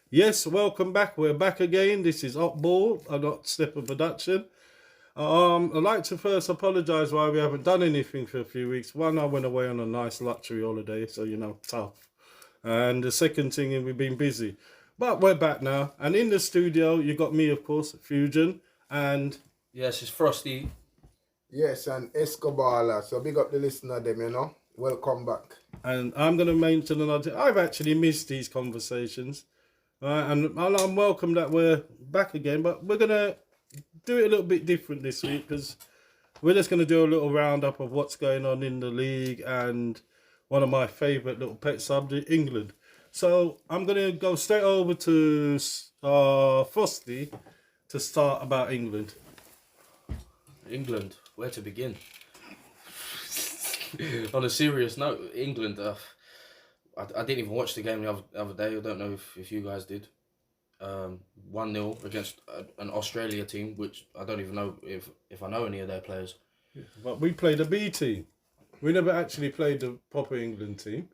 Yes, welcome back. We're back again. This is HOTBALL, a not Stepper production. I'd like to first apologise why we haven't done anything for a few weeks. One, I went away on a nice luxury holiday, so tough. And the second thing is we've been busy. But we're back now. And in the studio, you got me, of course, Fusion, and Yes, it's Frosty. Yes, and Escobar. So big up the listener them. Welcome back. and I'm going to mention another thing. I've actually missed these conversations. And I'm welcome that we're back again, but we're going to do it a little bit different this week because we're just going to do a little roundup of what's going on in the league and one of my favourite little pet subject, England. So I'm going to go straight over to Frosty to start about England. England, where to begin? On a serious note, England, I didn't even watch the game the other day. I don't know if you guys did. 1-0 against an Australia team, which I don't even know if I know any of their players. But we played a B team. We never actually played the proper England team.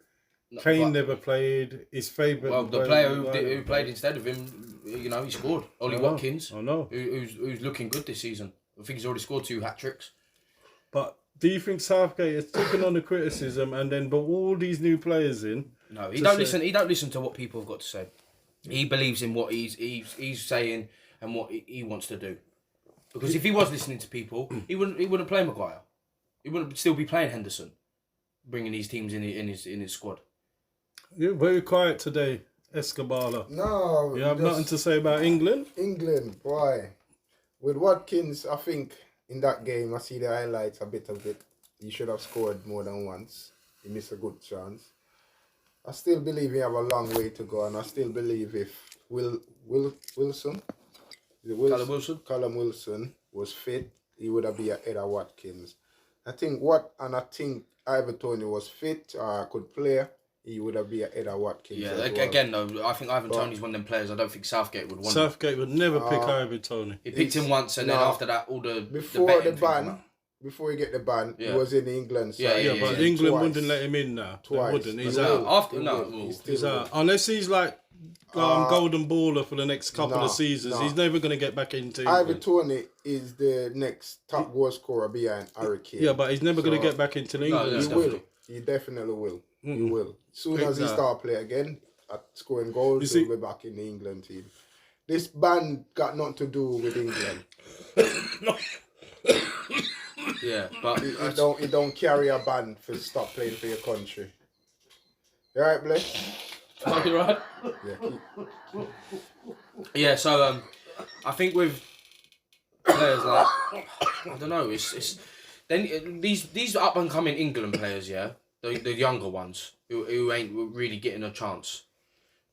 Kane never played. His favourite. Well, the player who played instead of him, he scored. Ollie Watkins. I know. Who's looking good this season. I think he's already scored 2 hat-tricks. But do you think Southgate has taken on the criticism and then brought all these new players in? No, he don't listen. He don't listen to what people have got to say. He believes in what he's saying and what he wants to do. Because if he was listening to people, he wouldn't play Maguire. He wouldn't still be playing Henderson, bringing these teams in his squad. You're very quiet today, Escobar. No. You have nothing to say about England? England, boy. With Watkins, I think in that game, I see the highlights a bit of it. He should have scored more than once. He missed a good chance. I still believe we have a long way to go, and I still believe if Callum Wilson was fit, he would have been ahead of Watkins. I think Ivan Toney was fit or could play, he would have been ahead of Watkins. Yeah, again though, I think Ivan Toney's one of them players. I don't think Southgate would want. Southgate would never pick Ivan Toney. He picked him once, and then after that, all the Before he get the ban, he was in England. So But England wouldn't let him in now. Twice. They wouldn't. He's out. He's out. Unless he's like golden baller for the next couple of seasons. He's never going to get back into England. Ivan Toney is the next top goal scorer behind Harry Kane. Yeah, but he's never going to get back into England. He will. He definitely will. He will. Soon as he start play again, at scoring goals, he'll be back in the England team. This ban got nothing to do with England. Yeah, but it don't carry a ban for stop playing for your country. You alright, Blake? are you right? Yeah. Yeah. So I think with players like I don't know, it's then these up and coming England players, yeah, the younger ones who ain't really getting a chance.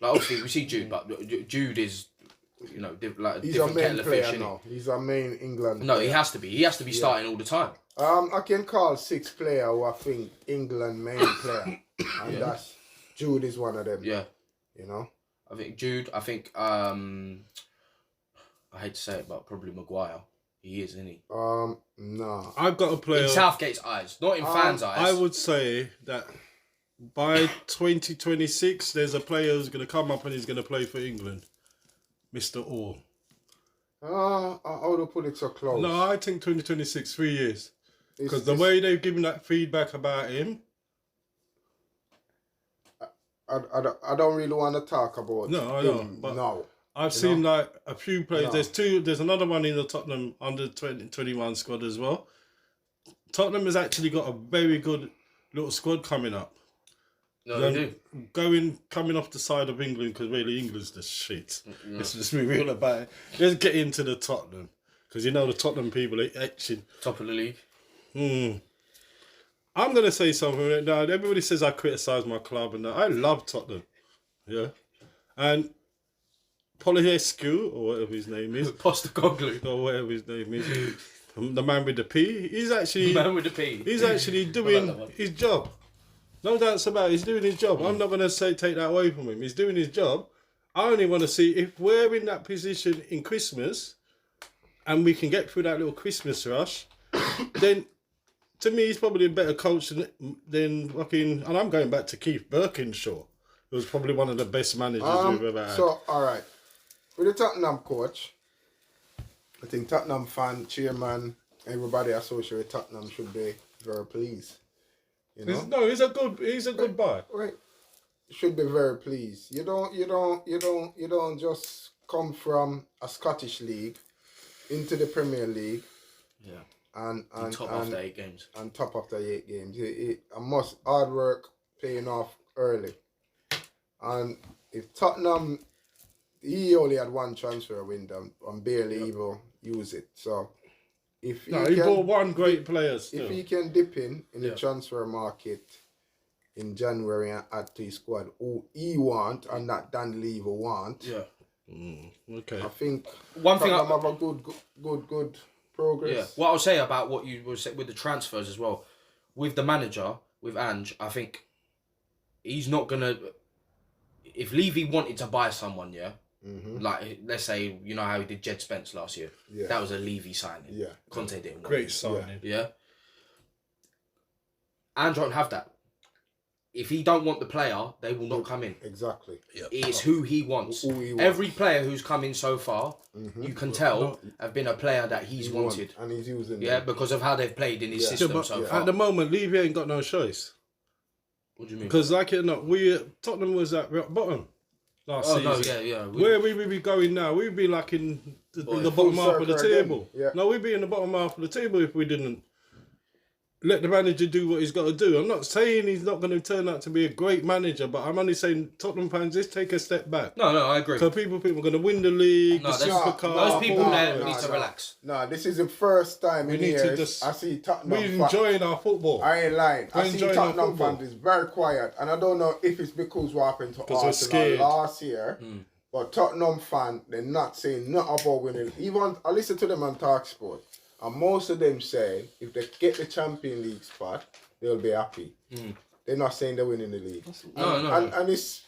Like obviously we see Jude, but Jude is like a He's different our main kettle of player fish. now. He's our main England No, player. he has to be. He has to be starting all the time. I can call 6 players who I think England main player, and that's Jude is one of them. Yeah. I think Jude. I think I hate to say it, but probably Maguire. He is, isn't he? No. I've got a player. In Southgate's eyes, not in fans' eyes. I would say that by 2026, there's a player who's going to come up and he's going to play for England. Mr. Orr. I would have put it so close. No, I think 2026, 3 years. Because the way they've given that feedback about him. I don't really want to talk about him. But no. I've seen like a few players. There's another one in the Tottenham under 21 squad as well. Tottenham has actually got a very good little squad coming up. No, they do. Coming off the side of England, because really England's the shit. Let's just be real about it. Let's get into the Tottenham. Because the Tottenham people are etching. Top of the league. I'm going to say something. Now, everybody says I criticise my club and that. I love Tottenham. Yeah. And Polescu, or whatever his name is. Postecoglou. Or whatever his name is. The man with the P. He's actually... The man with the P. He's actually doing his job. No doubts about it. He's doing his job. I'm not going to take that away from him. He's doing his job. I only want to see if we're in that position in Christmas and we can get through that little Christmas rush, then to me he's probably a better coach than fucking... And I'm going back to Keith Birkinshaw. It was probably one of the best managers we've ever had. So, all right. With the Tottenham coach, I think Tottenham fan, chairman, everybody associated with Tottenham should be very pleased. You know? He's a good buy. Right. Should be very pleased. You don't just come from a Scottish league into the Premier League. Yeah. And top after 8 games. And top after 8 games. Hard work paying off early. And if Tottenham, he only had one transfer window and barely even use it. So if he bought one great player still. If he can dip in the transfer market in January and add to his squad who he want and not Dan Lever want. Yeah. Okay. I think one thing have a good progress. Yeah. What I'll say about what you were saying with the transfers as well, with the manager, with Ange, I think he's not gonna. If Levy wanted to buy someone, like let's say you know how he did Jed Spence last year, that was a Levy signing. Yeah, Conte didn't. Great signing. Yeah. Ange won't have that. If he don't want the player, they will not come in. Exactly. Yep. It's who he wants. Every player who's come in so far, you can tell, have been a player that he's wanted. And he's using them. Because of how they've played in his system so far. At the moment, Levy ain't got no choice. What do you mean? Because like it or not, Tottenham was at rock bottom last season. No, yeah. Where we would be going now? We'd be like in the bottom half of the table. Yeah. No, we'd be in the bottom half of the table if we didn't let the manager do what he's got to do. I'm not saying he's not going to turn out to be a great manager, but I'm only saying Tottenham fans, just take a step back. No, I agree. Because people are going to win the league, the Super Cup. Those people there need to relax. No, this is the first time in years I see Tottenham fans. We're enjoying our football. I ain't lying. I see Tottenham fans is very quiet. And I don't know if it's because what happened to Arsenal last year. But Tottenham fan, they're not saying nothing about winning. Even I listen to them on TalkSport. And most of them say if they get the Champions League spot, they'll be happy. They're not saying they're winning the league. And it's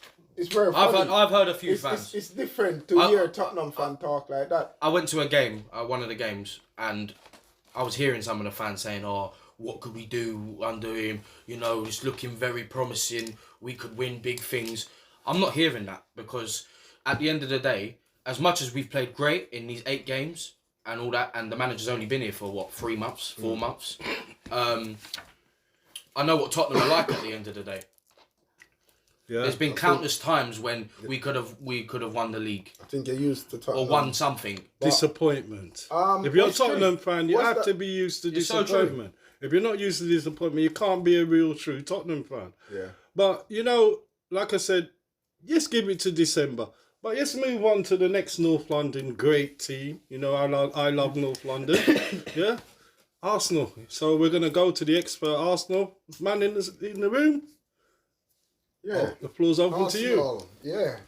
very funny. I've heard a few fans. It's different to hear a Tottenham fan talk like that. I went to a game, one of the games, and I was hearing some of the fans saying, "Oh, what could we do under him? You know, it's looking very promising. We could win big things." I'm not hearing that because at the end of the day, as much as we've played great in these 8 games, and all that, and the manager's only been here for 3 months, 4 months. I know what Tottenham are like at the end of the day. Yeah, there's been countless times when we could have won the league. I think you're used to Tottenham. Or won something. Disappointment. If you're a Tottenham fan, you have to be used to disappointment. So if you're not used to disappointment, you can't be a real true Tottenham fan. Yeah. But you know, like I said, just give it to December. But let's move on to the next North London great team. You know, I love North London. Yeah? Arsenal. So we're going to go to the expert Arsenal man in the room. Yeah. The floor's open Arsenal, to you. Yeah.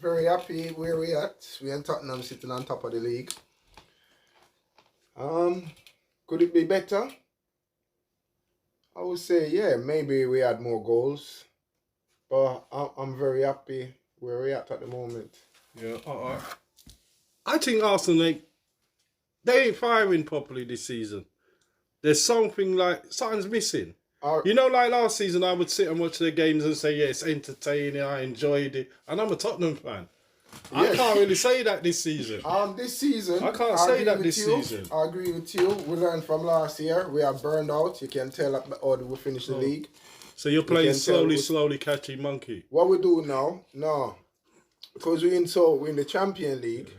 Very happy where we at. We in Tottenham sitting on top of the league. Could it be better? I would say, yeah, maybe we had more goals. But I'm very happy where we at the moment. Yeah, I think Arsenal, they ain't firing properly this season. There's something's missing. You know, like last season, I would sit and watch their games and say, yeah, it's entertaining, I enjoyed it. And I'm a Tottenham fan. Yes. I can't really say that this season. This season, I can't say that this season. I agree with you. We learned from last year. We are burned out. You can tell how we finish the league. So you're playing slowly catching monkey. What we do now, because we're in the Champions League,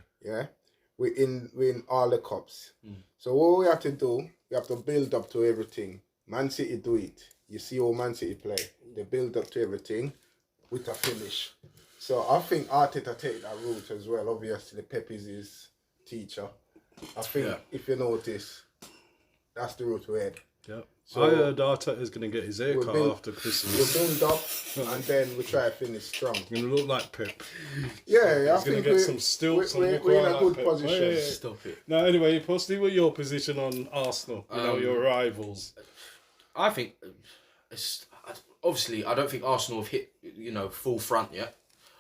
we in all the cups. So what we have to do, we have to build up to everything. Man City do it. You see how Man City play. They build up to everything with a finish. So I think Arteta take that route as well. Obviously, Pep is his teacher. I think if you notice, that's the route we head. Yeah. So I heard Arteta's going to get his hair cut after Christmas. We build up and then we try to finish strong. You're going to look like Pep. Yeah, I think get some stilts. We're in a good position. Yeah. Stop it. Now, anyway, possibly with your position on Arsenal, your rivals. I think, obviously, I don't think Arsenal have hit, full front yet.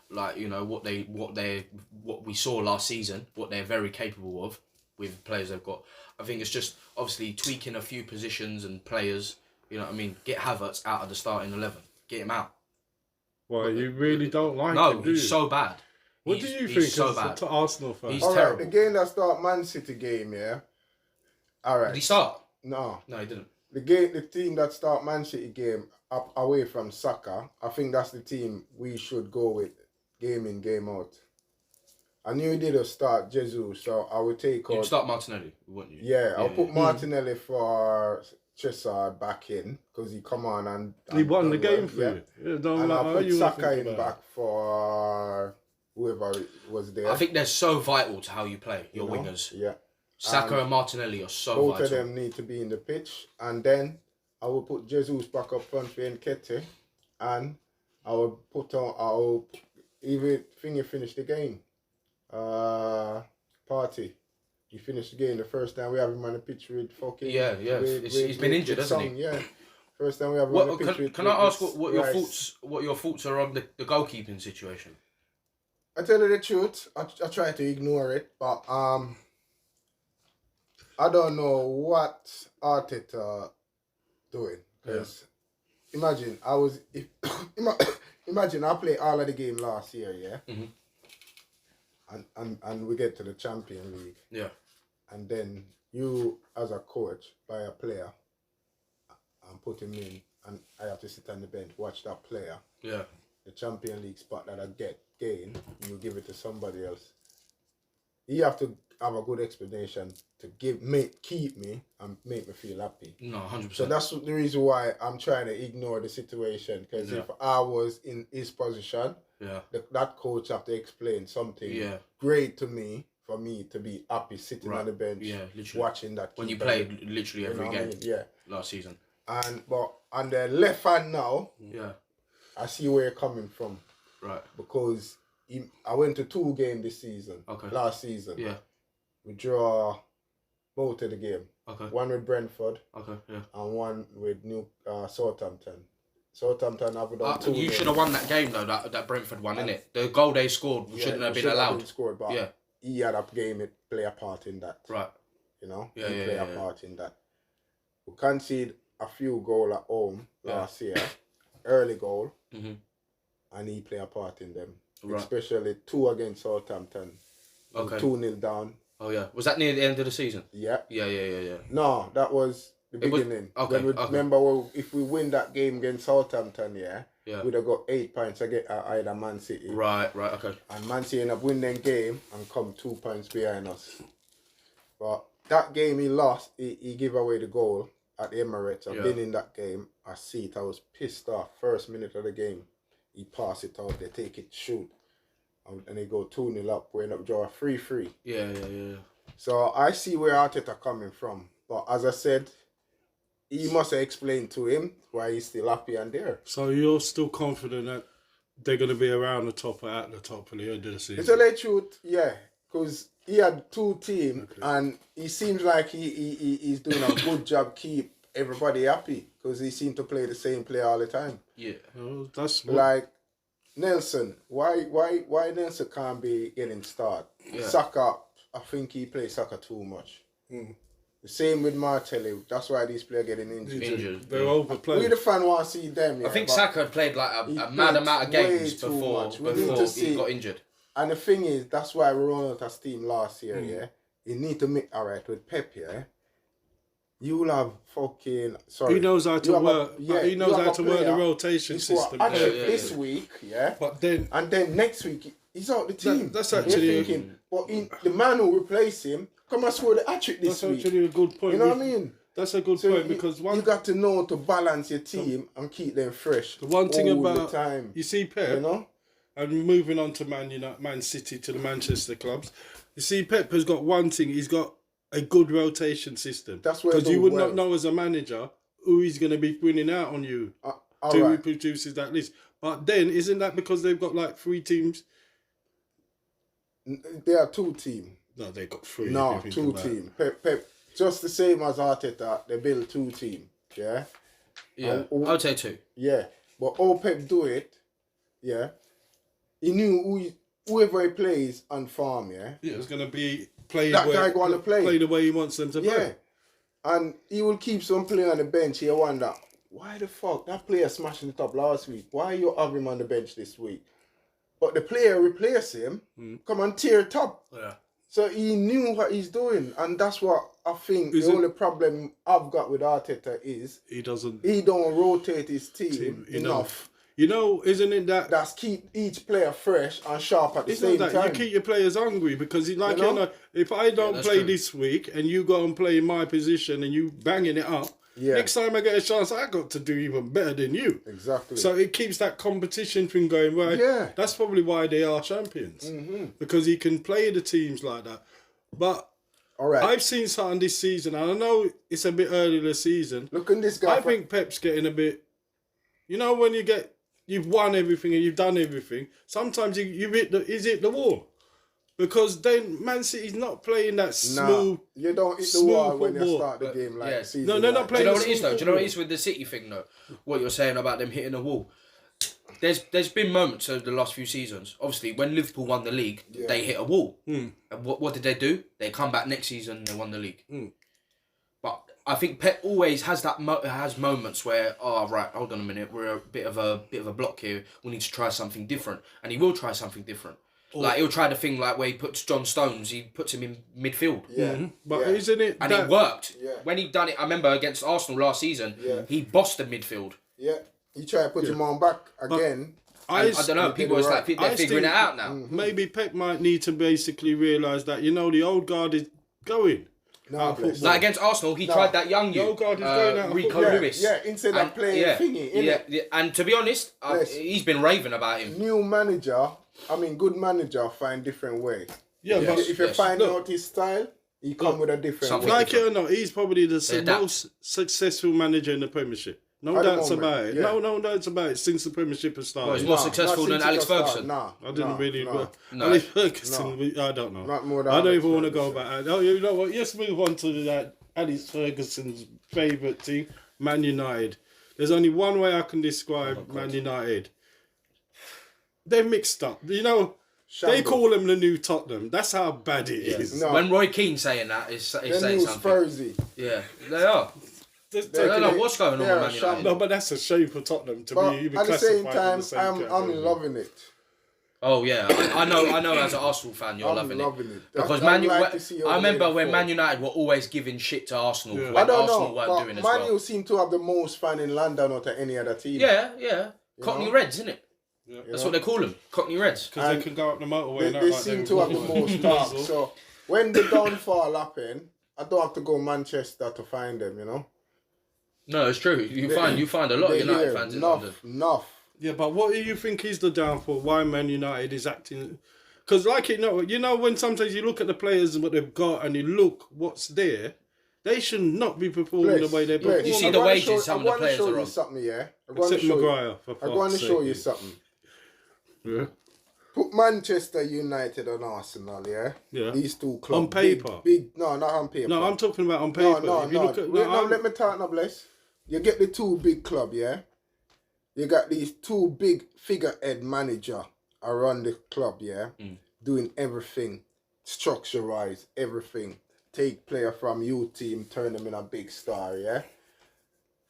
Like, what we saw last season, what they're very capable of with players they've got. I think it's just obviously tweaking a few positions and players. You know what I mean? Get Havertz out of the starting 11. Get him out. Why, you really don't like No, him, do you? he's so bad. What do you He's think so as bad. to Arsenal fan? He's All right, terrible. the game that start Man City game, yeah. All right. Did he start? No, No, he didn't. the team that start Man City game up away from Saka, I think that's the team we should go with, game in, game out. I knew he did start Jesus, so I would take You'd out. start Martinelli, wouldn't you? Yeah, I'll put Martinelli for Chessard back in because he come on and He won the done well, game for you. Yeah, don't And like I'll how put you Saka think in about back for whoever was there. I think they're so vital to how you play, your you know? wingers. Yeah. Saka and Martinelli are so Both vital. of them need to be in the pitch. And then I will put Jesus back up front for Nketiah. And I will even finish the game. Party. He finished the game the first time we have him on the pitch with fucking... Yeah. He's been injured, hasn't he? Yeah. First time we have him on the pitch Can I ask what your Rice. thoughts are on the goalkeeping situation? I tell you the truth, I try to ignore it, but I don't know what Arteta doing. Because imagine imagine I play all of the game last year, yeah, and we get to the Champions League, Yeah. and then you as a coach buy a player and put him in, and I have to sit on the bench watch that player. Yeah. The Champions League spot that I gain, you give it to somebody else. You have to have a good explanation to keep me and make me feel happy. No, 100%. So that's the reason why I'm trying to ignore the situation. Because if I was in his position, that coach have to explain something great to me for me to be happy sitting on the bench, watching that. When you played literally every game, last season. But on the left hand now, I see where you're coming from. Right. Because I went to 2 games this season. Okay. Last season. Yeah. We draw both of the game. Okay. One with Brentford. Okay. Yeah. And one with Southampton. Southampton have done 2 You games. should have won that game though. That Brentford one, innit? The goal they scored shouldn't have been allowed. Scored, but he had a game. It play a part in that. Right. You know. Yeah. He play a part in that. We conceded a few goals at home last year. Early goal. And he play a part in them. Right. Especially 2 against Southampton. Okay. 2-0 down. Oh yeah. Was that near the end of the season? Yeah. Yeah. No, that was the beginning. Remember, if we win that game against Southampton, we'd have got 8 points against either Man City. Right, okay. And Man City end up winning the game and come 2 points behind us. But that game he lost, he gave away the goal at the Emirates. I've been in that game. I see it. I was pissed off. First minute of the game, he pass it out. They take it, shoot. And they go 2-0 up. We end up drawing 3-3. Yeah. So I see where Arteta coming from. But as I said, he must have explained to him why he's still happy and there. So you're still confident that they're going to be around the top or at the top at the end of the season? To tell the truth, yeah. Because he had 2 teams and he seems like he's doing a good job keep everybody happy. Because he seems to play the same player all the time. Yeah. Oh, that's what... Like Nelson, why Nelson can't be getting started? Yeah. Saka, I think he plays Saka too much. The same with Martelli. That's why these players getting injured. They're overplayed. We the fan want to see them. I think Saka played like a mad amount of games before he got injured. And the thing is, that's why we run out of team last year. You need to make alright with Pep. You will have fucking He knows how to work. He knows how to work the rotation system. This week, But then next week he's out the team. That's actually the man who replaced him come and score the hat-trick this week. That's actually a good point. You know what I mean? That's a good point because you got to know to balance your team and keep them fresh. The one thing about the time, you see Pep, and moving on to Man City to the Manchester clubs. You see Pep has got one thing. He's got a good rotation system. That's where because you would not know as a manager who he's going to be winning out on you who produces that list. But then isn't that because they've got like 3 teams? There are 2 teams. No, they got 3. No, 2 teams. Pep, just the same as Arteta, they build 2 teams. Yeah. I'd say 2. Yeah, but all Pep do it. Yeah. He knew whoever he plays on farm. Yeah. It's going to be play the way he wants them to play. And he will keep some player on the bench. You wonder why the fuck that player smashing it up last week? Why you have him on the bench this week? But the player replace him, come and tear it up. Yeah. So he knew what he's doing, and that's what I think the only problem I've got with Arteta is he don't rotate his team enough. You know, isn't it that that's keep each player fresh and sharp at the same time? You keep your players hungry because, like, you know, if I don't play this week and you go and play in my position and you banging it up, next time I get a chance, I got to do even better than you. Exactly. So it keeps that competition thing going. Right? That's probably why they are champions, because he can play the teams like that. But I've seen something this season, and I know it's a bit early this season. Look at this guy. I think Pep's getting a bit. You know, when you've won everything and you've done everything, sometimes you hit the wall. Because then Man City's not playing that smooth. You don't hit the wall when you start the game like season. No, they're not playing. Do you know what it is though? Do you know what it is with the City thing though? What you're saying about them hitting the wall. There's been moments over the last few seasons. Obviously, when Liverpool won the league, they hit a wall. And what did they do? They come back next season and they won the league. But I think Pep always has has moments where, right, hold on a minute, we're a bit of a block here. We need to try something different, and he will try something different. Like he'll try the thing like where he puts John Stones, he puts him in midfield. But isn't it? And it worked. When he done it, I remember against Arsenal last season, he bossed the midfield. Yeah, he tried to put him on back again. I don't know. People are like they're figuring it out now. Maybe Pep might need to basically realise that the old guard is going. Like against Arsenal, he tried that young old guard is going out. Rico Lewis. Yeah, instead of playing thingy. Yeah. And to be honest, he's been raving about him. New manager. Good manager find different way. Yeah, but if you find out his style, he come with a different way. Like it or not, he's probably the most successful manager in the Premiership. No doubts about it. Yeah. No doubts about it since the Premiership has started. Well, he's more successful than Alex Ferguson. I didn't really. Alex Ferguson, I don't know. Not more than I don't even want to go back. Oh, you know what? Let's move on to that. Alex Ferguson's favourite team, Man United. There's only one way I can describe Man United. They're mixed up. You know, they call them the new Tottenham. That's how bad it is. No. When Roy Keane saying that is saying something. Spursy. Yeah, they are. I don't know what's going on with Man United. No, but that's a shame for Tottenham to be at the same time. I'm loving it. Oh yeah, I know. As an Arsenal fan, you're loving it because I remember when Man United were always giving shit to Arsenal when Arsenal weren't doing as well. Man U seem to have the most fan in London out of any other team. Yeah. Cockney Reds, isn't it? Yeah. That's what they call them, Cockney Reds. Because they can go up the motorway. They seem to have the most talk. So when the downfall happen, I don't have to go Manchester to find them. No, it's true. You find a lot of United fans in London. Enough. Yeah, but what do you think is the downfall? Why Man United is acting? Because when sometimes you look at the players and what they've got, and you look what's there, they should not be performing the way they're performing. You see the wages some of the players are on. Except Maguire. I'm going to show you something. Yeah. Put Manchester United and Arsenal, yeah? Yeah. These two clubs. On paper? No, not on paper. No, I'm talking about on paper. No. Let me talk now, bless. You get the two big club, yeah? You got these two big figurehead manager around the club, yeah? Doing everything, structure-wise, everything. Take player from youth team, turn them in a big star, yeah?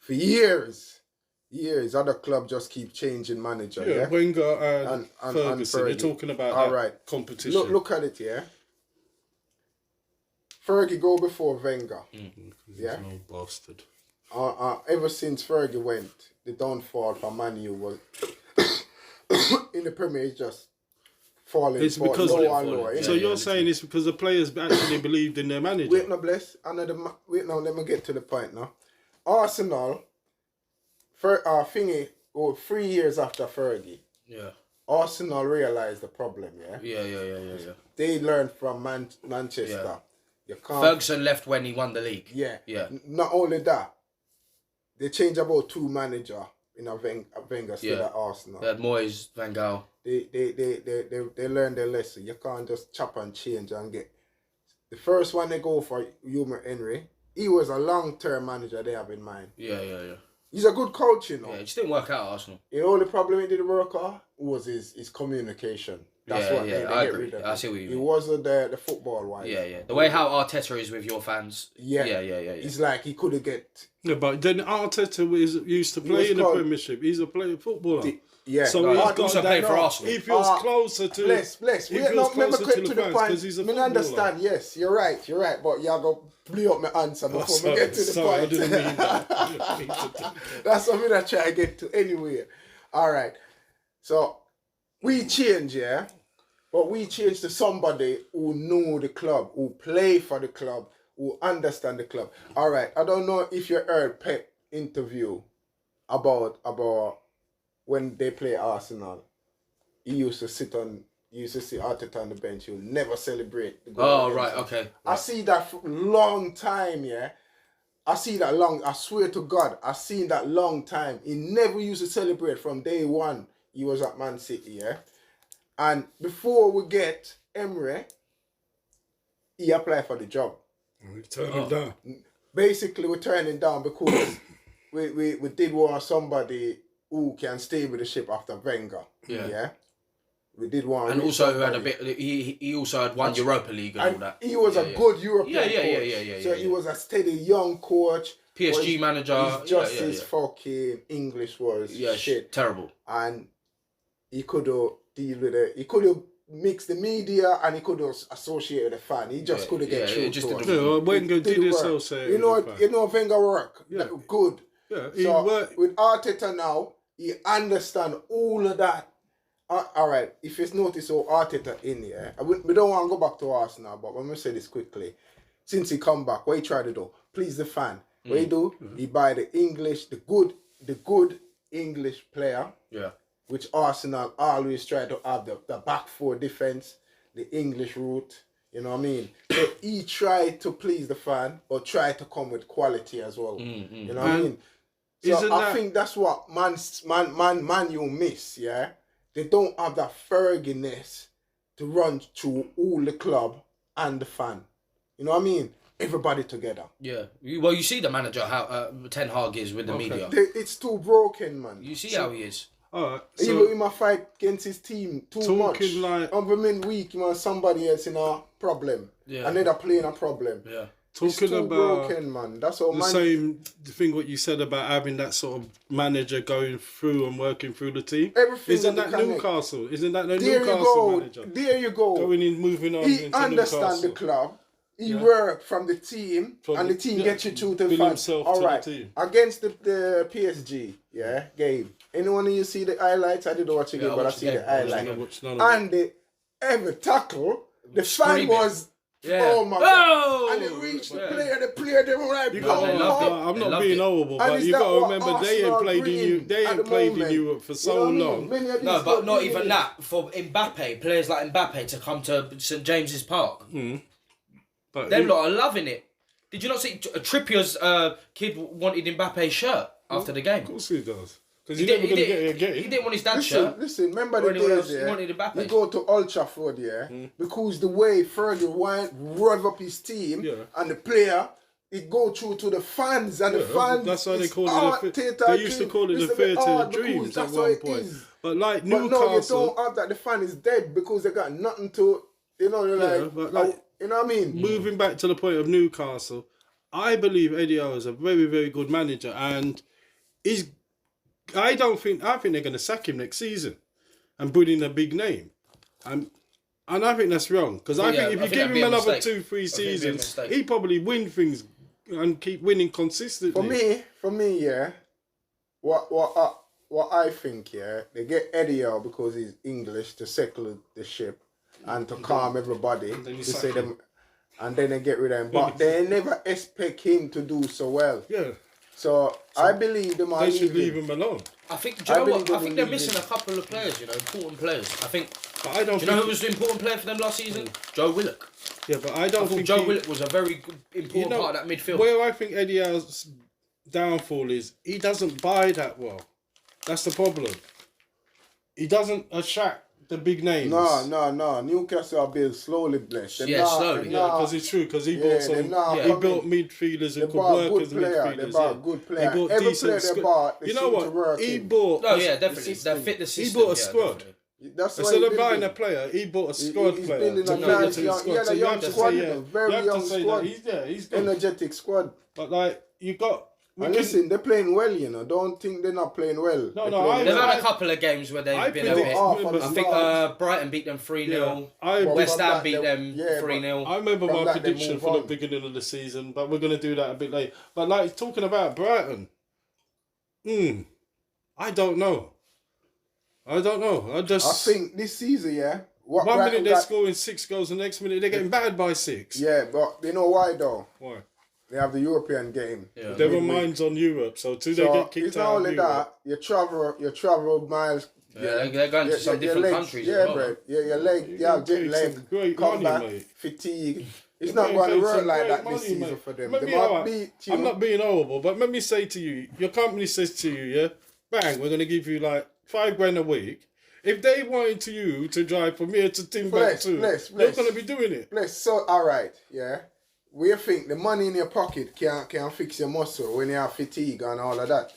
For years, other club just keep changing manager, yeah? Wenger and Ferguson, they're talking about competition. Look at it, yeah? Fergie go before Wenger, yeah? No bastard. Ever since Fergie went, the downfall for Man U was in the Premier is just falling. It's because lower and lower. So you're saying it's because the players actually believed in their manager? Wait, no, bless. Wait, now, let me get to the point now. Arsenal, 3 years after Fergie, Arsenal realised the problem, yeah? Yeah. They learned from Manchester. Yeah. Ferguson left when he won the league. Yeah. Not only that, they changed about two managers in a Wenger still at Arsenal. They had Moyes, Van Gaal. They learned their lesson. You can't just chop and change and get... The first one they go for, Humer Henry, he was a long-term manager they have in mind. Yeah. He's a good coach, Yeah, it just didn't work out at Arsenal. The only problem he didn't work out was his communication. That's Yeah, what yeah, they I get agree. rid of I him. see what you He mean. wasn't the football wise. Yeah, yeah. The way how Arteta is with your fans. Yeah. Yeah. It's like he could have get. Yeah, but then Arteta used to He play was in the called- Premiership. He's a player footballer. Yeah. So No, he's he got also that- played for Arsenal. He feels closer to. Bless. He We feels not remember closer quick to to the the fans point. 'cause he's a I footballer. understand. Yes, you're right. But you go play up my answer before we get to the sorry, point. I didn't mean that. I didn't mean to do that. That's something I try to get to anyway. All right. So we change, yeah. But we change to somebody who know the club, who play for the club, who understand the club. All right. I don't know if you heard Pep interview about when they play Arsenal. He used to see Arteta on the bench. He'll never celebrate the goal. Oh, against right, us. okay. I see that for long time, yeah. I swear to God, I seen that long time. He never used to celebrate from day one. He was at Man City, yeah. And before we get Emery, he applied for the job. We turn him down. Basically, we turned him down because we did want somebody who can stay with the ship after Wenger. Yeah. We did want. And also who had a somebody. bit. He also had one Europa League and all And that. he was a good European coach. Yeah. So he was a steady young coach. PSG manager. His fucking English was shit. Terrible. And he could have deal with it. He could have mixed the media and he could have associated the fan. He just couldn't get through. It just to us. didn't Yeah, well, Wenger did Didn't work. associate. You know Wenger work. Yeah. Good. Yeah, he So worked. with Arteta now, he understand all of that. All right, if you notice how Arteta in here, we don't want to go back to Arsenal, but let me say this quickly. Since he come back, what he try to do? Please the fan. What he do? He buy the good English player. Yeah. Which Arsenal always try to have the back four defense, the English route. You know what I mean? So he tried to please the fan, but try to come with quality as well. You know what I mean? So I think that's what man you miss, yeah? They don't have that Ferginess to run through all the club and the fan. You know what I mean? Everybody together. Yeah. Well, you see the manager, how Ten Hag is with the media. It's too broken, man. You see how he is. Alright, Even in my fight against his team too much. talking like- Over midweek, man, somebody else in a problem. Yeah. Another player in a problem. Yeah. It's talking too about broken, man. That's all, the man. same thing what you said about having that sort of manager going through and working through the team. Everything Isn't that that they connect. Newcastle? Isn't that the There you Newcastle go. manager? There you go. Going in, moving on He into understand Newcastle. the club. He work from the team, and the team gets you through to the build fans. himself All to the right, team. against the PSG, game. Anyone of you see the highlights? I didn't watch the game, but I watched see the the game. I watched the highlights. game. None of And the every tackle, the fan Screaming. was. Yeah. Oh my Oh! God. And it reached the player, they were like, You "Bam, got, they loved bam." it. I'm They not loved being it. horrible, And but is you that got to what remember they ain't Arsenal played in bring they at ain't the played in moment? Europe for You so know what I mean? long. Many of these No, but clubs not bring even it. that. For Mbappe, players like Mbappe to come to St James's Park. But Them lot are loving it. Did you not see Trippier's kid wanted Mbappe's shirt after the game? of course he does. Because He he's never didn't, going he, to get a didn't, he game. didn't want his dad's shirt. Listen, remember Or the anyone days, else, he wanted Mbappe. you go to Old Trafford, because the way Fergie rev up his team and the player, it go through to the fans and the fans. That's why they it's call art, it the theatre, they used to call it it's the a bit theatre hard of because dreams at that's how one it point. is. But like But no, you Newcastle, don't have that. The fan is dead because they got nothing to, they're like, but like- you know what I mean? moving back to the point of Newcastle, I believe Eddie Howe is a very, very good manager, and I think they're going to sack him next season and put in a big name, and I think that's wrong because I think if you give him another 2-3 seasons, he probably win things and keep winning consistently. For me, what I think, they get Eddie Howe because he's English to settle the ship and to calm everybody to say them, and then they get rid of him. But they never expect him to do so well. Yeah. So I believe them. They should leave him alone. I think. Do you know what? believe I think they're they missing a couple of players. Important players. I think. But I don't. Do you know who was the important player for them last season? Joe Willock. Yeah, but I don't I thought think Joe Willock was a very good, important part of that midfield. Where I think Eddie Howe's downfall is he doesn't buy that well. That's the problem. He doesn't attract the big names. No. Newcastle are built slowly, blessed. Slowly. Yeah, because it's true. Because he bought some. He built midfielders who could work as midfielders. They bought good player. He bought Every decent player they bought, they you know seem to work what? He in. bought. Oh yeah, definitely. They fit the system. He bought a yeah, squad. definitely. That's why Instead he of buying building. a player, he bought a squad He's player. building to a put nice into the young, squad. he had So a you young have to squad, say, a very you have young to say squad, that he's good. energetic squad. But like you got, And listen, they're playing well, you know. Don't think they're not playing well. No, They're no, playing They've well. had a couple of games where they've been a predict- bit. Off on the I think start. Brighton beat them 3-0. I Well, West from Ham that, beat they- them yeah, 3-0. I remember From my that, they prediction move for the on. beginning of the season, but we're gonna do that a bit later. But like talking about Brighton, I don't know. I think this season, yeah. What one Brighton minute they're got- scoring 6 goals, the next minute they're getting battered by 6. Yeah, but you know why though? Why? They have the European game. Yeah. Their Midweek. minds on Europe, so till they So get kicked it's not out of only Europe. that, you travel miles. Yeah, they're going to some different legs, countries yeah, as well. bro. Yeah, your leg, You yeah, can jet take lag, some great combat, money, mate. fatigue. It's You not can going to take work some like great that money, this season mate. for them. Let They me- might alright, beat you. I'm not being horrible, but let me say to you, your company says to you, yeah, bang, we're going to give you like $5,000 a week. If they wanted you to drive from here to Timbuktu, Bless. you're going to be doing it. So, all right, yeah. We think the money in your pocket can fix your muscle when you have fatigue and all of that.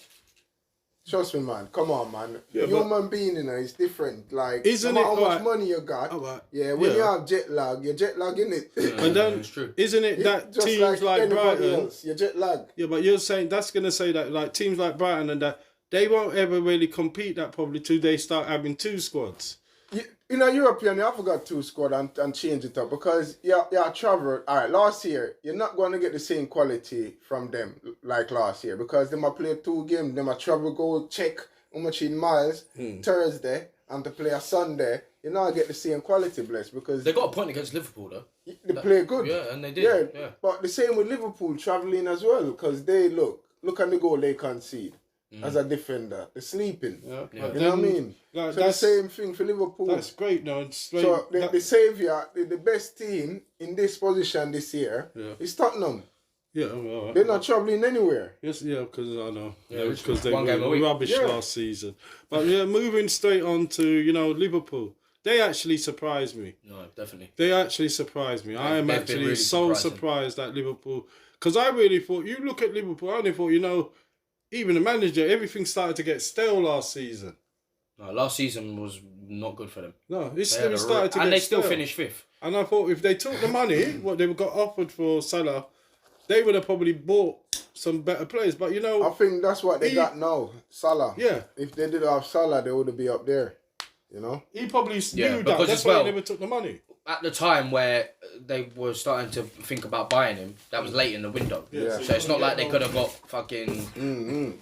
Trust me, man. Come on, man. Yeah, Human being, you know, is different. Like, Isn't no matter it how much alright? money you got, Alright. yeah, when Yeah. you have jet lag, you're jet lag, innit? And then, it's true. isn't it that Just teams like anybody Brighton, else, you're jet lag. yeah, but you're saying that's going to say that like teams like Brighton and that, they won't ever really compete that probably till they start having 2 squads. In a European, you have got 2 squad and change it up because you travel. All right, last year, you're not going to get the same quality from them like last year because them a play 2 games, them a travel go check how much in miles Thursday and to play a Sunday. You not get the same quality, bless, because They got a point against Liverpool though. they play good. Yeah, and they did. Yeah. But the same with Liverpool traveling as well because they look at the goal they concede. As a defender, they're sleeping. Yeah. You know what I mean? Like, So the same thing for Liverpool. That's great, no. It's straight, So the saviour, the best team in this position this year is Tottenham. yeah, well, They're not travelling anywhere. yes, yeah, because I know. Yeah, Because they one game a were week. rubbish Yeah. last season. But yeah, moving straight on to, Liverpool. They actually surprised me. No, definitely. They actually surprised me. I am they've been actually really so surprising. surprised at Liverpool. Because I really thought, you look at Liverpool, I only thought, even the manager, everything started to get stale last season. No, last season was not good for them. No, it They had a started to and get they still stale. finished 5th. And I thought if they took the money, what they got offered for Salah, they would have probably bought some better players. But I think that's what they He- got now. Salah. yeah, If they didn't have Salah, they would be up there. You know? he probably Yeah, knew that. because That's as why well- he never took the money. At the time where they were starting to think about buying him, that was late in the window. Yeah. So it's not like they could have got fucking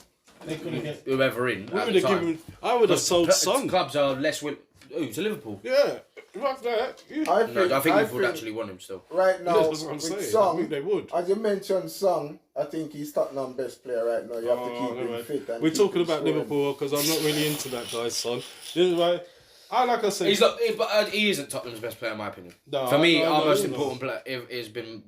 They couldn't get. whoever in. We at would the have time. given. I would have sold Son. Clubs are less will. Ooh, to Liverpool. Yeah, rough that. I No, think, I think Liverpool would actually want him still. right now, That's what I'm with saying. I Son, think they would. as you mentioned, Son, I think he's Tottenham's best player right now. You have to keep him Alright. fit. And We're keep talking him about scoring. Liverpool because I'm not really into that guy, Son. This is why. Like I said, He's not, but he isn't Tottenham's best player in my opinion. No, For me, I our know most he's not. important player has been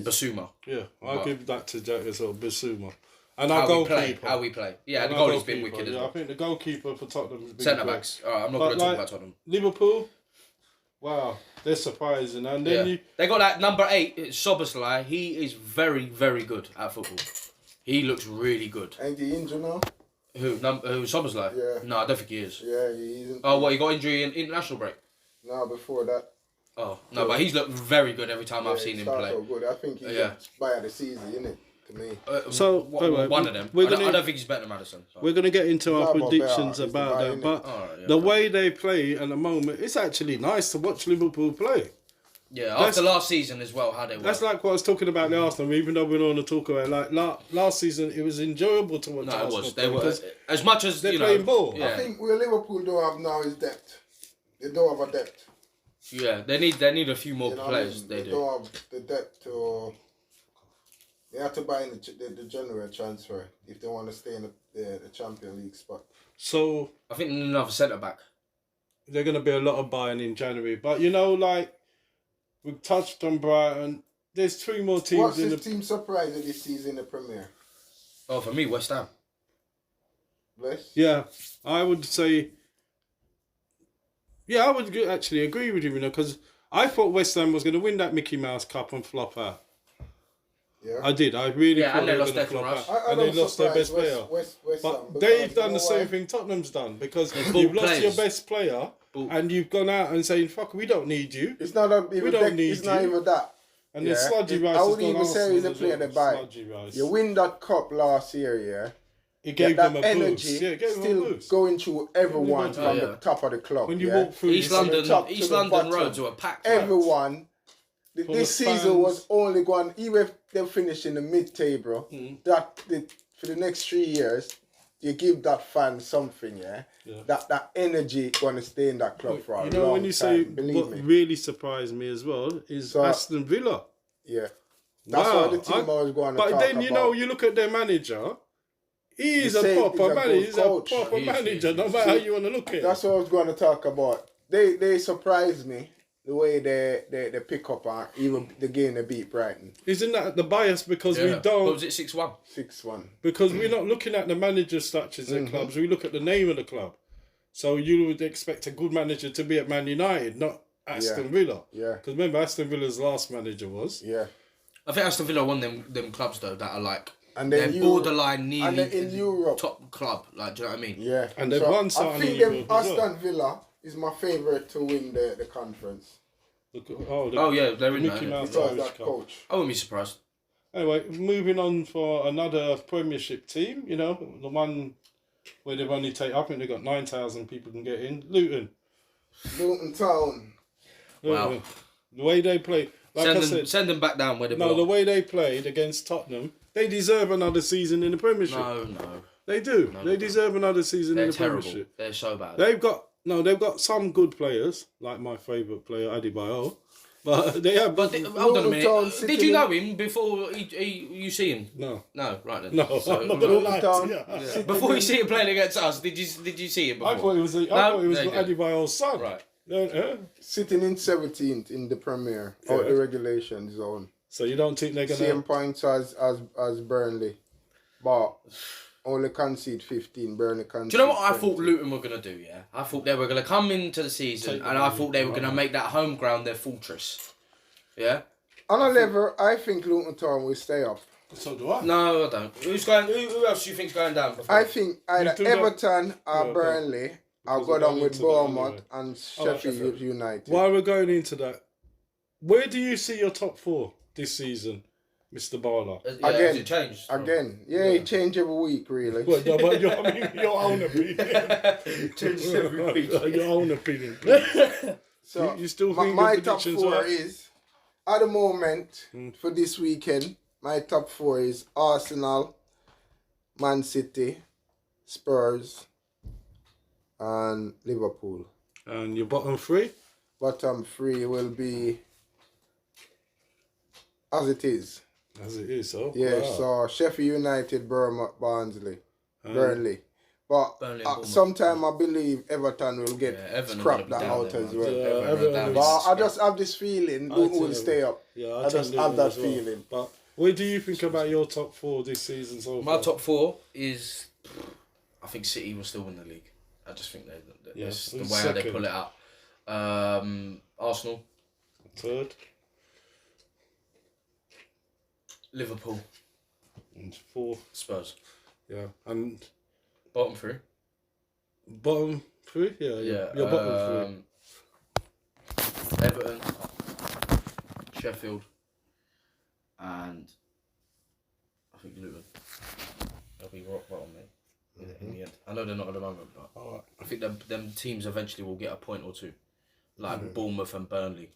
Basuma. yeah, I'll But- give that to Jack as well, Bissouma. And our How we play, goalkeeper. how we play. Yeah, And the our goalie's been goalkeeper, wicked as yeah, well. I think the goalkeeper for Tottenham has been Centre great. backs. Alright, I'm not But going to talk like- about Tottenham. Liverpool, wow, they're surprising. And then Yeah. They got that number 8, Soboslai. He is very, very good at football. He looks really good. Ain't he injured now? Who Soboslai? Yeah. No, I don't think he is. Yeah, he isn't. Oh, what, he got injury in international break? No, before that. Oh, no, but he's looked very good every time I've Yeah, seen he him started play. So good. I think he's Yeah. by the season, isn't it? To me. So, anyway, one of them. we're I don't gonna- think he's better than Madison. So. We're going to get into our No, but predictions better. It's about the that. buying But Alright, yeah, the okay. way they play at the moment, it's actually nice to watch Liverpool play. Yeah, That's- after last season as well, how they were. That's like what I was talking about the Arsenal, even though we don't want to talk about it. Like last season, it was enjoyable to watch No, it Arsenal was. play They were because as much as they're you know. playing ball. Yeah, I think where Liverpool don't have now is depth. They don't have a depth. yeah. They need a few more You know what I players. mean? They do. don't have the depth to. They have to buy in the January transfer if they want to stay in the Champions League spot. So I think they need another centre back. they're going to be a lot of buying in January. But like we've touched on Brighton. There's 3 more teams What's in his the. team surprising this season in the Premier? Oh, for me, West Ham. Bless? Yeah, I would say. Yeah, I would actually agree with you, because I thought West Ham was going to win that Mickey Mouse Cup and flop out. Yeah. I did. I really Yeah, thought and they they were lost going to Declan flop Rice. out. I And they don't lost their best surprise player. West Ham, But because they've you done know the same why? thing Tottenham's done, because They've bought you've lost your players. best player and you've gone out and saying, "Fuck, we don't need you." It's not even don't need it's not you. even that. And then Sludgy Rice. I has would gone even say he's a Arsenal as player well. to buy. Sludgy Rice. You win that cup last year, yeah. It gave that them a energy boost. Yeah, it gave them a still boost. going through everyone from yeah. the top of the club. When you yeah? walk through East you see- London, top to East the London bottom. roads were packed. Everyone. the This season fans. was only going, even if they finish in the mid-table, for the next 3 years, you give that fan something, yeah? That energy going to stay in that club for a You know, long when you say time, believe what me. really surprised me as well is So- Aston Villa. Yeah. That's Wow. what the team I was going to But talk then, you know, about. you look at their manager, he's You a say proper he's a manager. good He's a coach. proper He is, manager, no he is. matter how you want to look at it. That's what I was going to talk about. They surprised me the way they pick up on even the game they beat Brighton Isn't that the bias because we What don't, was it, 6-1? 6-1. because we're not looking at the manager structures at clubs, we look at the name of the club. So you would expect a good manager to be at Man United, not Aston Villa. Yeah. Because remember, Aston Villa's last manager was. Yeah. I think Aston Villa won them clubs though that are like And they're then borderline and nearly then in Europe. top club. Like, do you know what I mean? Yeah. And they've won I something think in them Europe as well. Aston Villa is my favourite to win the conference. Oh yeah, they're in Mickey there. Mouse Because Irish that Cup. coach. I wouldn't be surprised. Anyway, moving on for another Premiership team, you know, the one where they've only I think they've got 9,000 people can get in. Luton. Luton Town. Wow. Luton. The way they play, like Send them back down where they no, the belong. way they played against Tottenham, they deserve another season in the Premiership. No. They do. They deserve another season They're in the terrible. Premiership. They're so bad. They've got some good players, like my favourite player, Adebayo. But they have. But hold on a Luton Town minute. sitting Did you in- know him before you see him? No. No, right then. No, So, I'm not going to lie Town- to you. yeah. Before you see him playing against us, did you see him before? I thought it was there you go. Adebayo's son. Right. Sitting in 17th in the Premier, out the relegation zone. So you don't think they're going Same to... points as Burnley. But only concede 15. Burnley concede Do you know what I 20. thought Luton were going to do, yeah? I thought they were going to come into the season and I thought they were going to make that home ground their fortress. Yeah? On a level, I think Luton Town will stay up. So do I. No, I don't. Who else do you think's going down before? I think either still got- Everton or Yeah, okay. Burnley. I'll Because go we're down going with into that Bournemouth anyway. and Sheffield. Sheffield United. While we're going into that, where do you see your top four this season, Mr. Barlow? Yeah, Again. has it changed? Again, it change every week, really. Well, no, but your own opinion. Changes every week. Your own opinion. please. So you still my, think my your top predictions four are- is, at the moment, for this weekend, my top four is Arsenal, Man City, Spurs, and Liverpool. And your bottom three? Bottom three will be as it is. As it is, so. Yeah, Wow. so Sheffield United, Burnley. But Burnley and Bournemouth. sometime I believe Everton will get Yeah, Everton scrapped will be that down out there, as man. well. Yeah, Everton Everton down. will But I It's- just have this feeling I Luton tell will you. stay up. Yeah, I just think have Luton that as well. feeling. But what do you think about your top four this season so far? My top four is, I think City will still win the league. I just think that's Yes, the way who's how they second? pull it out. Arsenal, Third Liverpool, and fourth. Spurs. Yeah, and Bottom three. bottom three. Yeah, Yeah. Your bottom Everton, Sheffield, and I think Luton. They'll be rock bottom, mate. In the end, I know they're not at the moment, but three. All right. I think them teams eventually will get a point or two, like Bournemouth and Burnley.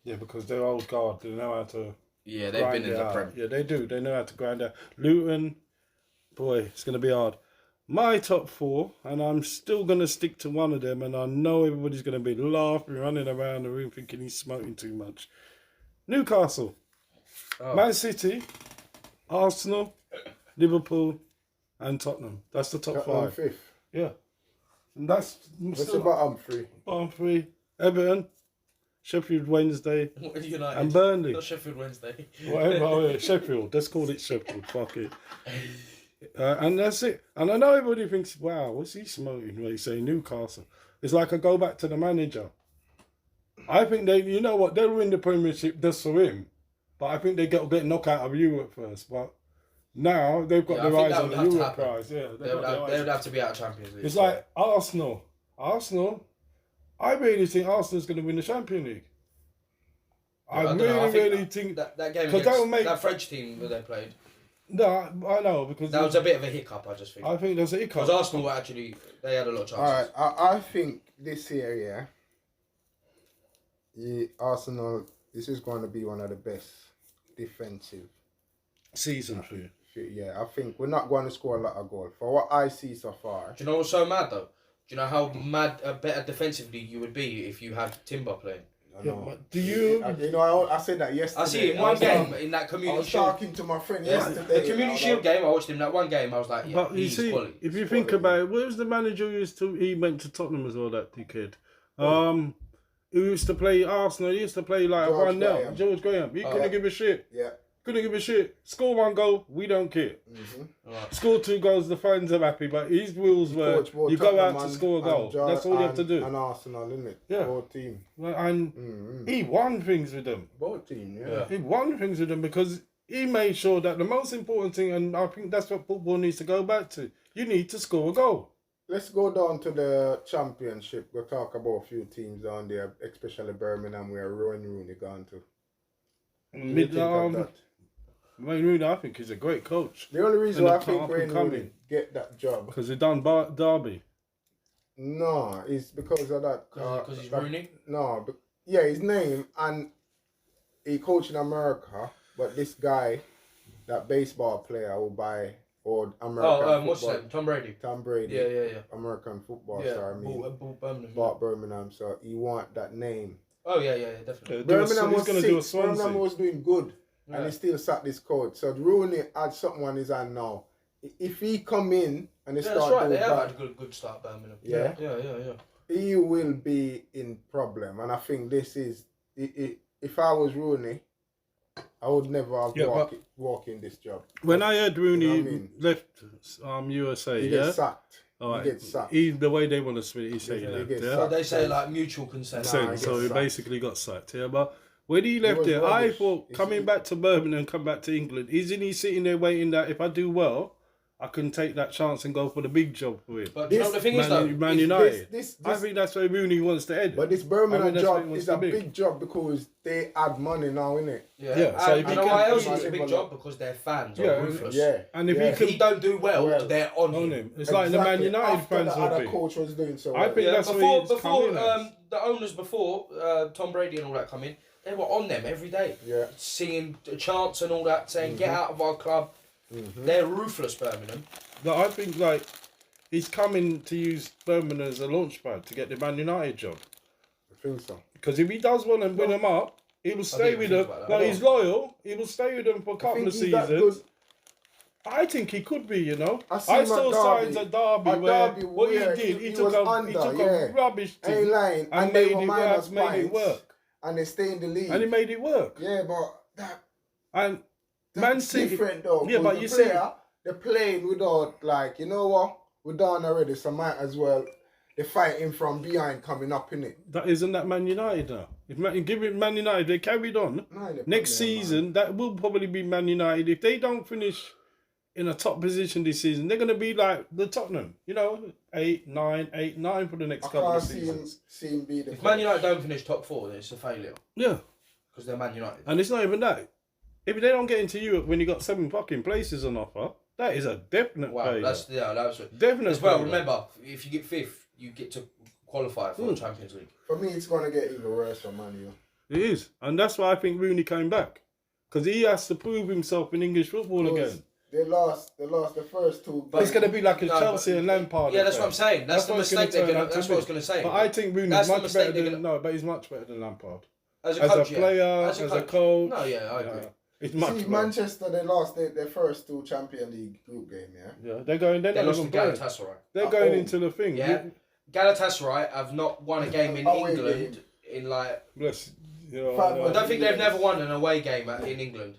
Yeah, because they're old guard. They know how to. Yeah, they've grind been in it the out. Prem. Yeah, they do. They know how to grind out. Luton, boy, it's going to be hard. My top four, and I'm still going to stick to one of them, and I know everybody's going to be laughing, running around the room thinking he's smoking too much. Newcastle, Man City, Arsenal, Liverpool, and Tottenham. That's the top Tottenham five. fifth. Yeah. And that's What's still the bottom three? bottom three. Everton, Sheffield Wednesday, United. and Burnley. Not Sheffield Wednesday. Whatever, oh, yeah, Sheffield. Let's call it Sheffield. Fuck it. And that's it. And I know everybody thinks, wow, what's he smoking when he say Newcastle? It's like I go back to the manager. I think you know what, they'll win the Premiership just for him. But I think they get knocked out of Europe first. But now they've got Yeah, I their think eyes that on would the have to Europe happen. prize. Yeah, They would have to be out of Champions League. It's like Arsenal. Arsenal, I really think Arsenal's going to win the Champions League. I don't know, I really think think that game 'cause against that will make- that French team that they played. No, I know because That was a bit of a hiccup, I just think. I think there's a Because hiccup. Arsenal were actually, they had a lot of All right, chances. I think this year, Arsenal, this is going to be one of the best defensive. Season for you. Yeah, I think we're not going to score a lot of goals. For what I see so far, Do you know what's so mad though? Do you know how mad better defensively you would be if you had Timber playing? I Yeah, know. but do you? I said that yesterday. I see in one game in that I Community was Shield. talking to my friend Yeah, yesterday. the Community Shield game, I watched him that one game. I was like, yeah, But you he's see, quality. if you think about it, where was the manager who used to? He went to Tottenham as well. That dickhead. Who used to play Arsenal? He used to play like George 1-0. Graham. George Graham. He couldn't give a shit. Yeah. Couldn't give a shit. Score 1 goal, we don't care. Right. Score 2 goals, the fans are happy. But his rules were you go out to score a goal. That's all you have to do. And Arsenal, isn't it? Yeah. Both team. And he won things with them. Both team, yeah. He won things with them because he made sure that the most important thing, and I think that's what football needs to go back to, you need to score a goal. Let's go down to the championship. We'll talk about a few teams down there, especially Birmingham, where Rooney gone to. What do you think of that? Wayne Rooney, I think, is a great coach The only reason And why I the think up Wayne and coming. Rooney get that job, because he done Derby. no, it's because of that. Because he's that- Rooney? No, but yeah, his name, and he coached in America, but this guy, that baseball player who buy or American What's football, that? Tom Brady. Tom Brady, Yeah. American football Yeah, star, I mean, bought Birmingham. bought Birmingham, so he want that name. Oh, yeah, definitely. Birmingham was going to do a sick. Birmingham Swansea. was doing good, Yeah. and he still sat this coach. So Rooney had something on his hand now. If he come in and he Yeah, that's start right. doing They have bad, had a good start, Birmingham. Yeah. Yeah. he will be in problem. And I think this is, if I was Rooney, I would never have walk in this job. When I heard Rooney You know what I mean? left USA, He yeah? gets sacked. All right. He gets sacked. The way they want to split it, he said he Yeah, he left, gets yeah? But sacked. they say like mutual consent. Nah, he So gets he sacked. basically got sacked, yeah? But when he left was there, I rubbish. thought He's- coming back to Birmingham and come back to England, isn't he sitting there waiting that if I do well, I can take that chance and go for the big job for him? But do you know what the thing is though? Man If- United. This- I think that's where Rooney wants to head. But this Birmingham that's what he job wants is to a be. big job because they add money now, innit? Yeah, so if and he you know can- why else he it's a can- big job? Because their fans Yeah, are ruthless. Yeah. And if yeah. he If can he don't do well, Well, they're on on him. him, it's like the Man United After fans the will other be. coach was doing so I well. think Yeah, that's where he's before come in as. the owners before Tom Brady and all that come in, they were on them every day, Yeah. singing chants and all that, saying "Get out of our club." They're ruthless, Birmingham. No, I think like he's coming to use Birmingham as a launchpad to get the Man United job. I think so. Because if he does well and win them up, he will stay didn't with think them. about that. Like he's loyal. He will stay with them for a I couple think of he's that seasons. good. I think he could be. You know, I see I him at saw Derby. signs at Derby At where Derby what he where did, he he took was a under, he took yeah. a rubbish Ain't team lying. and they made were it minus work. Made it points, work. and they stay in the league. And he made it work. Yeah, but that And Man that's City. different though. Yeah, 'cause but the you see- player, they're playing without like, you know what? We're down already, so might as well. They're fighting from behind, coming up in it. That isn't that Man United now. If give it Man United, they carried on. Next season, that will probably be Man United. If they don't finish in a top position this season, they're going to be like the Tottenham. You know, 8, 9 for the next I couple can't of seasons. see him be the. If Man United don't finish top 4, then it's a failure Yeah, because they're Man United. and it's not even that. If they don't get into Europe when you got 7 fucking places on offer, that is a definite Wow, failure. that's Definite as well. failure. Remember, if you get 5th, you get to qualify for the Champions League. For me, it's gonna get even worse for Man U. It is, and that's why I think Rooney came back because he has to prove himself in English football again. They lost the first two. But it's going to be like a No, Chelsea but- and Lampard. Yeah, that's affair. what I'm saying. That's the what it's gonna mistake they're turn gonna. out to That's be. what I was gonna say. But I think Rooney's That's the much mistake better they're than gonna- no, but he's much better than Lampard as a as coach, a player, yeah. as a coach. No, yeah, I agree. It's much See, better. Manchester, they lost their first 2 Champions League group game, yeah? Yeah, they're going. They're They not lost to even playing. Galatasaray. They're going home. into the thing. Yeah. Galatasaray have not won a game in Away England game. in like. Bless. You know, Five I don't think they've Yes. never won an away game in England.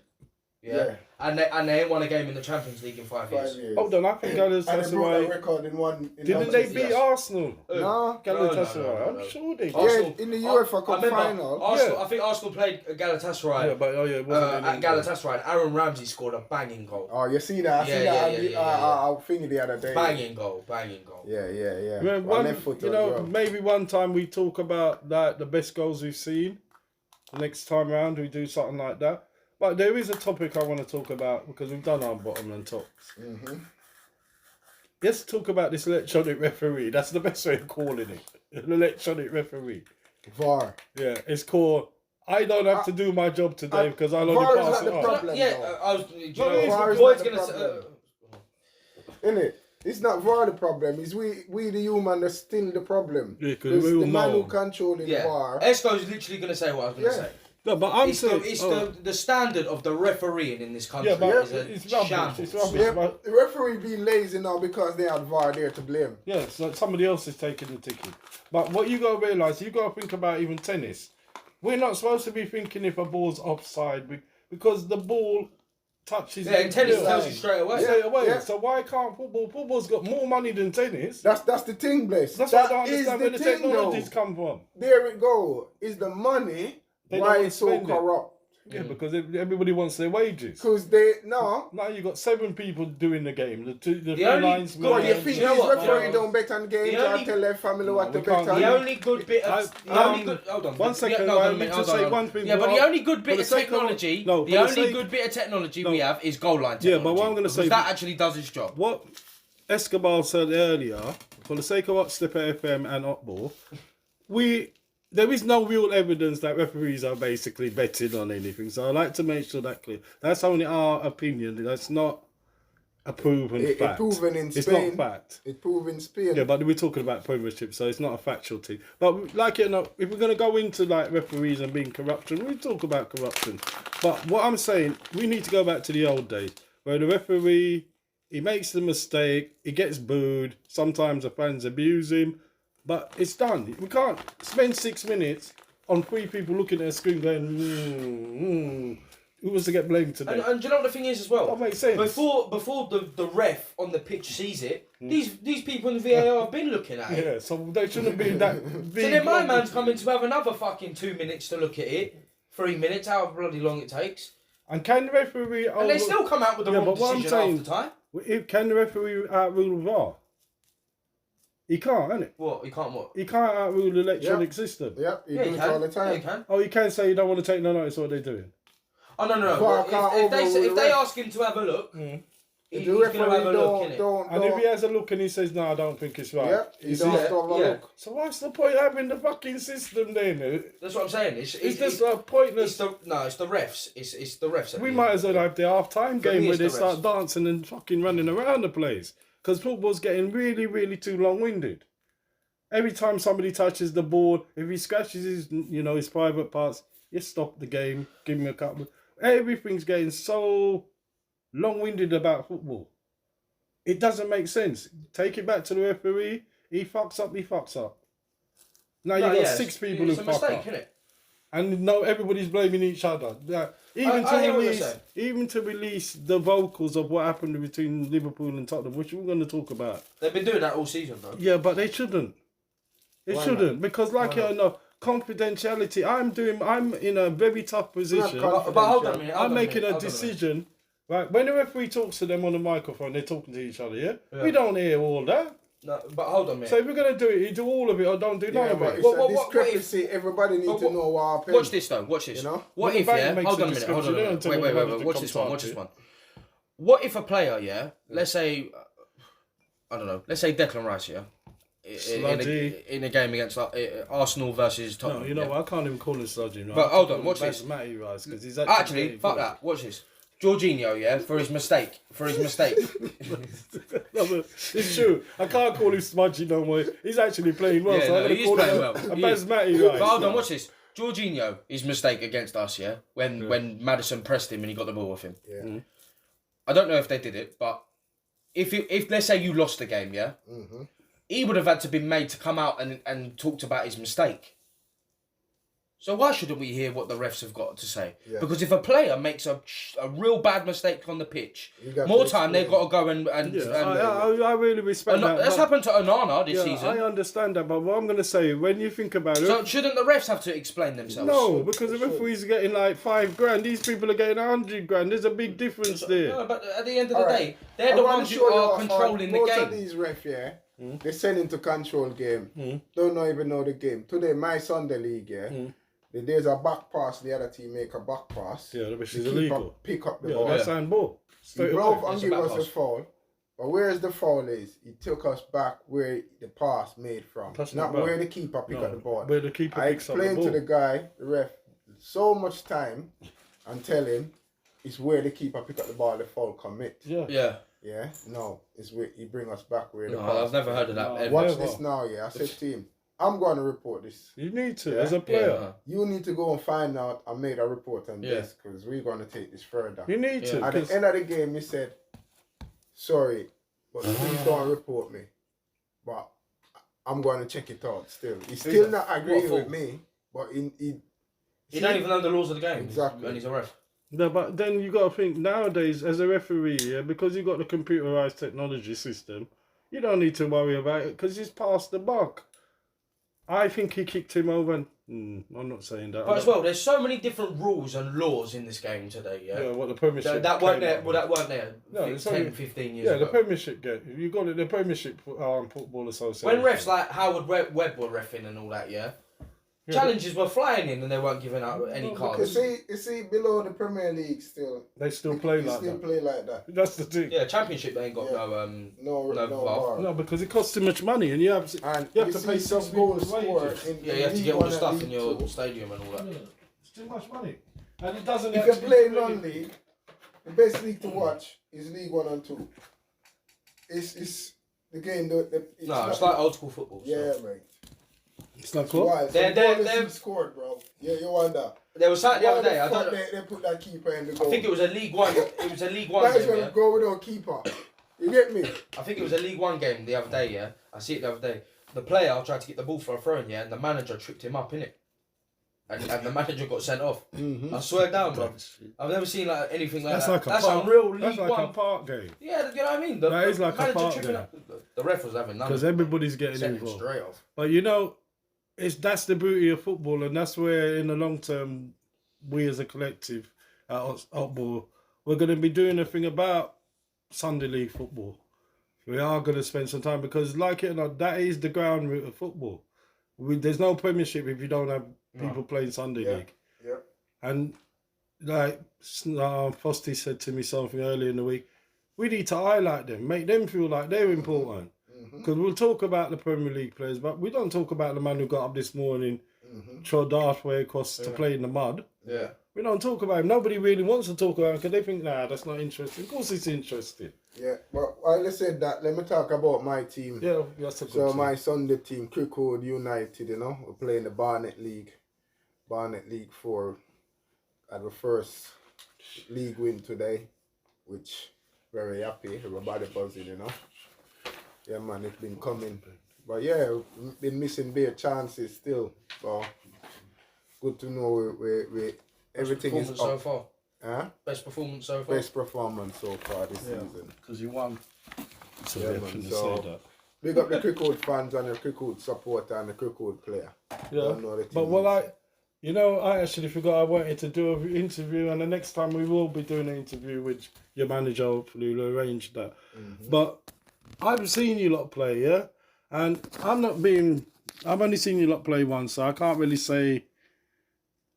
Yeah. And they ain't won a game in the Champions League in 5 years. 5 years. Hold on, I think And they broke that Galatasaray... record in one. Didn't they beat Arsenal? No. Galatasaray, No. I'm sure they did. Arsenal- Yeah, in the UEFA I Cup remember final. Arsenal, I think Arsenal played Galatasaray Yeah, but it wasn't at Galatasaray, and Aaron Ramsey scored a banging goal. Oh, you see that? I see that. I thinking the other day. Banging goal. Yeah. Well, left foot you as know, well. maybe one time we talk about the best goals we've seen. Next time round we do something like that. But there is a topic I want to talk about because we've done our bottom and tops. Mm-hmm. Let's talk about this electronic referee. That's the best way of calling it. An electronic referee. VAR. Yeah, it's called. I don't have to do my job today because I'll only VAR is pass not it the on. problem. I was. Do you No, know, VAR is Boyd's not the gonna say. problem. Innit? It's not VAR the problem. It's we the human that's still the problem. Yeah, 'cause It's we all the man know. who controlling Yeah. VAR. Esco's literally gonna say what I was gonna Yeah. say. No, but I'm It's, saying. the standard of the refereeing in this country Yeah, but is a it's rubbish. shambles. It's rubbish. Yeah, but- the referee being lazy now because they had VAR there to blame. Yeah, so somebody else is taking the ticket. But what you got to realise, you got to think about even tennis. We're not supposed to be thinking if a ball's offside because the ball touches. Yeah, and tennis the tells field you straight away. straight away. Yeah. So why can't football? Football's got more money than tennis. That's the thing, Bless. That's why I That don't is understand where the thing, technologies though. come from. There it go. Is the money They why don't it's so spend it. corrupt? Yeah, because everybody wants their wages. Because they no. Now you got 7 people doing the game. The three only lines. good- God, Well, you yeah, think you know these what, referee Joe? don't bet on games The or only- tell their family what we to bet can't on? do The only good bit of hold on. One second, no, I no, need to hold say on. one thing. Yeah, but the only good bit for of the sake of- technology, no, the for only sake- good bit of technology No. we have is goal line technology. Yeah, but what I'm gonna because say- that actually does its job. What Escobar said earlier, for the sake of Hotstepper FM and Hotball, there is no real evidence that referees are basically betting on anything. So I like to make sure that clear. That's only our opinion. That's not a proven It fact. proven in it's Spain. not fact. It's proven Spain. Yeah, but we're talking about Premiership, so it's not a factual thing. But like if we're gonna go into like referees and being corruption, we talk about corruption. But what I'm saying, we need to go back to the old days where the referee he makes the mistake, he gets booed. Sometimes the fans abuse him, but it's done. We can't spend 6 minutes on 3 people looking at a screen going, who was to get blamed today? And do you know what the thing is as well? That makes sense. Before the ref on the pitch sees it, these people in the VAR have been looking at it. Yeah, so they shouldn't be that big. So then my man's coming to have another fucking 2 minutes to look at it, 3 minutes, however bloody long it takes, And can the referee... and they still come out with the wrong decision half the time. Can the referee outrule VAR? He can't, innit? What? You can't what? He can't outrule the electronic system. Yep, you Yeah, do you it can. all the Yeah, time. you can. Oh, you can say you don't want to take no notice of what they're doing. Oh no. VAR Well, can't if they overrule if the they ref. ask him to have a look, If he's the going referee to have a look, innit? And if he has a look and he says, no, I don't think it's right. Yep, you you don't see? have to have a Yeah. look. So what's the point of having the fucking system then? That's what I'm saying. It's just pointless. It's the refs. It's the refs. at We the might end as of well the have the half-time For me, game where it's they the start refs. dancing and fucking running around the place. Because football's getting really, really too long-winded. Every time somebody touches the ball, if he scratches his private parts, you stop the game, give him a couple. Everything's getting so long-winded about football. It doesn't make sense. Take it back to the referee. He fucks up, he fucks up. Now No, you've got yeah, 6 people who it's a fuck mistake, up. innit? And no, everybody's blaming each other. Yeah, I hear what you're saying. even to release the vocals of what happened between Liverpool and Tottenham, which we're going to talk about. They've been doing that all season, though. Yeah, but they shouldn't. They Why shouldn't because, like Why you know, confidentiality. I'm in a very tough position. Not But hold on a minute. I'm making a decision. Right, when the referee talks to them on the microphone, they're talking to each other. Yeah, we don't hear all that. No, but hold on a minute. So if we're gonna do it, you do all of it or don't do none Yeah, of but it. it's What a if- discrepancy. Everybody needs to know what happened. Watch this though. Watch this. You know? What Well, if the bank yeah? makes Hold a on a minute. Hold on a description. minute. They Wait, don't tell wait. everybody Watch to this come one. Watch to this it. one. What if a player, yeah? Let's say, I don't know. Let's say Declan Rice, yeah. In a game against Arsenal versus Tottenham. No, you know yeah? what? I can't even call him sludging. Right? But hold on, watch this. Matty Rice because he's Actually, fuck that. Watch this. Jorginho, yeah, for his mistake. No, but it's true. I can't call him smudgy no more. He's actually playing well. Yeah, so no, I'm gonna he is call playing him well. a He Baz is. Matty Rice. But hold on, watch this. Jorginho, his mistake against us, yeah, when Maddison pressed him and he got the ball off him. Yeah. I don't know if they did it, but if let's say you lost the game, yeah, he would have had to be made to come out and talked about his mistake. So why shouldn't we hear what the refs have got to say? Yeah. Because if a player makes a real bad mistake on the pitch, You got more to time they've got to go and I really respect that. that's happened to Onana this season. I understand that, but what I'm going to say, when you think about it... So shouldn't the refs have to explain themselves? No, because the referee's getting like $5,000. These people are getting $100,000. There's a big difference there. No, but at the end of the day, they're the ones who are controlling the most game. of these refs, they send into control game. Don't even know the game. Today, my Sunday league, there's a back pass, the other team make a back pass. Yeah, which the is keeper illegal. Pick up the Yeah, ball. that's handball. He Straight drove away. and give us a foul. But where's the foul is? He took us back where the pass made from. That's not not bad. where the keeper pick up the ball. Where the keeper I picks up the explained ball. to the guy, the ref, so much time and tell him it's where the keeper pick up the ball, the foul commit. Yeah. Yeah? No, it's where he bring us back where the No, pass. I've never heard of that. ever. Watch Never. this now, I said to him, I'm going to report this. You need to, Yeah. as a player. Yeah. You need to go and find out and make a report on this because we're going to take this further. You need to. At the end of the game, he said, sorry, but please don't report me. But I'm going to check it out still. He's still not agreeing with me, but he don't even know the laws of the game. Exactly. And he's a ref. No, but then you got to think nowadays, as a referee, because you got the computerized technology system, you don't need to worry about it because he's past the mark. I think he kicked him over. I'm not saying that. But as well, there's so many different rules and laws in this game today, Yeah, what the Premiership. That weren't came there. up Well, that weren't there No, it's 10, only- 15 years Yeah, ago. the Premiership game. You got it. The Premiership Football Association. When refs like Howard Webb were reffing and all that, challenges were flying in and they weren't giving out any cards. You see, below the Premier League still. They still play They like still that. play like that. That's the thing. Yeah, Championship they ain't got No VAR. bar. No, because it costs too much money, and you have And you have you to see pay some 6 goals people's scored wages. in Yeah, you have to League get all One the and stuff League in your Two. stadium and all that. It's too much money, and it doesn't. If you actually play really- non-league, the best league to watch is League 1 and 2. It's the game. It's like old school football. So. Yeah, mate. It's like It's what? wild. They're- Some they're- goals he scored, bro. Yeah, you wonder. There was something the other day. Why I the don't. fuck they put that keeper in the goal. I think it was a League One. It was a League One Might as game. well Yeah? go without keeper. You get me? I think it was a League One game the other day. Yeah, I see it the other day. The player tried to get the ball for a throw in, and the manager tripped him up in it, and the manager got sent off. I swear down, bro. I've never seen like anything like That's that. like a That's park. unreal League That's like One. a park game Yeah, you know what I mean. That is like a manager part tripping game. up. The ref was having none. because of it. everybody's getting Sent him involved. straight off. But you know, that's the beauty of football, and that's where, in the long term, we as a collective at HOTBALL, we're going to be doing a thing about Sunday League football. We are going to spend some time because, like it or not, that is the ground root of football. There's no Premiership if you don't have people playing Sunday League. Yeah. And like Fosty said to me something earlier in the week, we need to highlight them, make them feel like they're important. Because we'll talk about the Premier League players, but we don't talk about the man who got up this morning, trod halfway across to play in the mud. Yeah. We don't talk about him. Nobody really wants to talk about him because they think, nah, that's not interesting. Of course it's interesting. Yeah, but while I said that, let me talk about my team. Yeah, that's a good So team. my Sunday team, Crickwood United, we're playing the Barnet League 4. Had the first league win today, which very happy. Everybody buzzing, Yeah, man, it's been coming. But yeah, we've been missing bare chances still. So good to know we everything is Performance up. so far. Huh? Best performance so far. Best performance so far this season. Because you won. So Yeah, yeah, man, shouldn't so- say that. Big up the Crickwood fans and the Crickwood supporter and the Crickwood player. Yeah, Don't know the but team. I actually forgot I wanted to do an interview, and the next time we will be doing an interview with your manager. Hopefully, we'll arrange that. But I've seen you lot play, yeah, and I've only seen you lot play once, so I can't really say,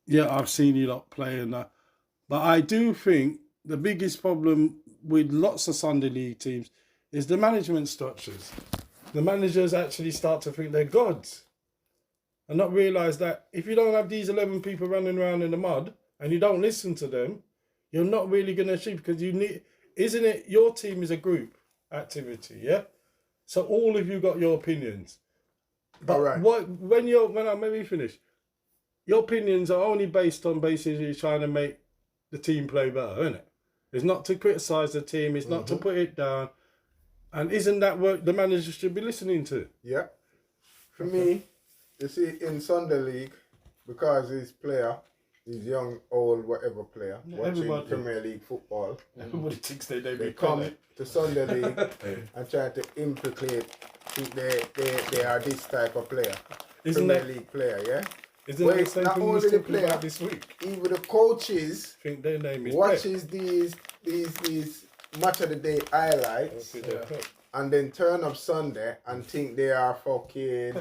yeah, I've seen you lot play and that. But I do think the biggest problem with lots of Sunday League teams is the management structures. The managers actually start to think they're gods and not realise that if you don't have these 11 people running around in the mud and you don't listen to them, you're not really going to achieve, because you need, isn't it, your team is a group activity, yeah? So all of you got your opinions. But All right. let me finish. Your opinions are only based on basically trying to make the team play better, isn't it? It's not to criticise the team, it's not to put it down. And isn't that what the manager should be listening to? Yeah. For me, you see, in Sunday League, because he's player, he's young, old, whatever player, watching everybody. Premier League football. Everybody thinks they They be come Pele. to Sunday League and try to implicate, think they are this type of player. Isn't Premier that- League player, yeah? Isn't Wait, that the same not thing we only was the talking about player, this week? even the coaches I think their name is watches these match of the day highlights Pep. and then turn up Sunday and think they are fucking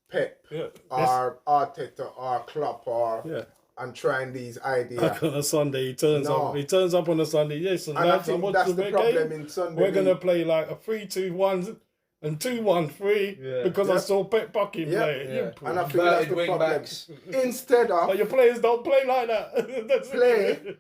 Pep Yeah. or Arteta or Klopp or Yeah. and trying these ideas. Like on a Sunday, he turns No. up. He turns up on a Sunday. Yes, and And I lads, think what's that's the big problem game? in Sunday We're gonna League. play like a 3-2-1 and 2-1-3 Yeah. because I Yeah. saw Pep Bucking Yeah. play. Yeah. You And I prick. think that's the Inverted wing problem. backs. Instead But of your players don't play like that. That's Play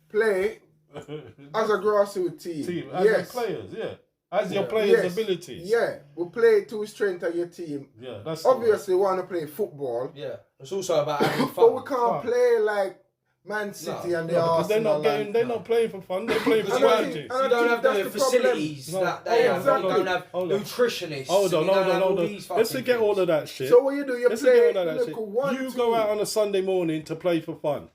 play as a grassroots team. team, as Yes. your players, yeah. As your Yeah. players' Yes. abilities. Yeah, we play to strength of your team. Yeah, that's Obviously, we want to play football, Yeah. It's also about having but we fun. can't Fun. play like Man City No. and the No, because they're Arsenal. not getting. They're not playing for fun. They're playing for Because you don't, strategy. And you I don't think have that's the the problem. facilities No. that they Oh, have. exactly. You don't have Hold on. nutritionists. Hold on, you don't hold on, have hold all on. these Let's fucking forget all things. of that shit. So what you do? You Let's play forget all of that shit. look, 1, You 2. go out on a Sunday morning to play for fun.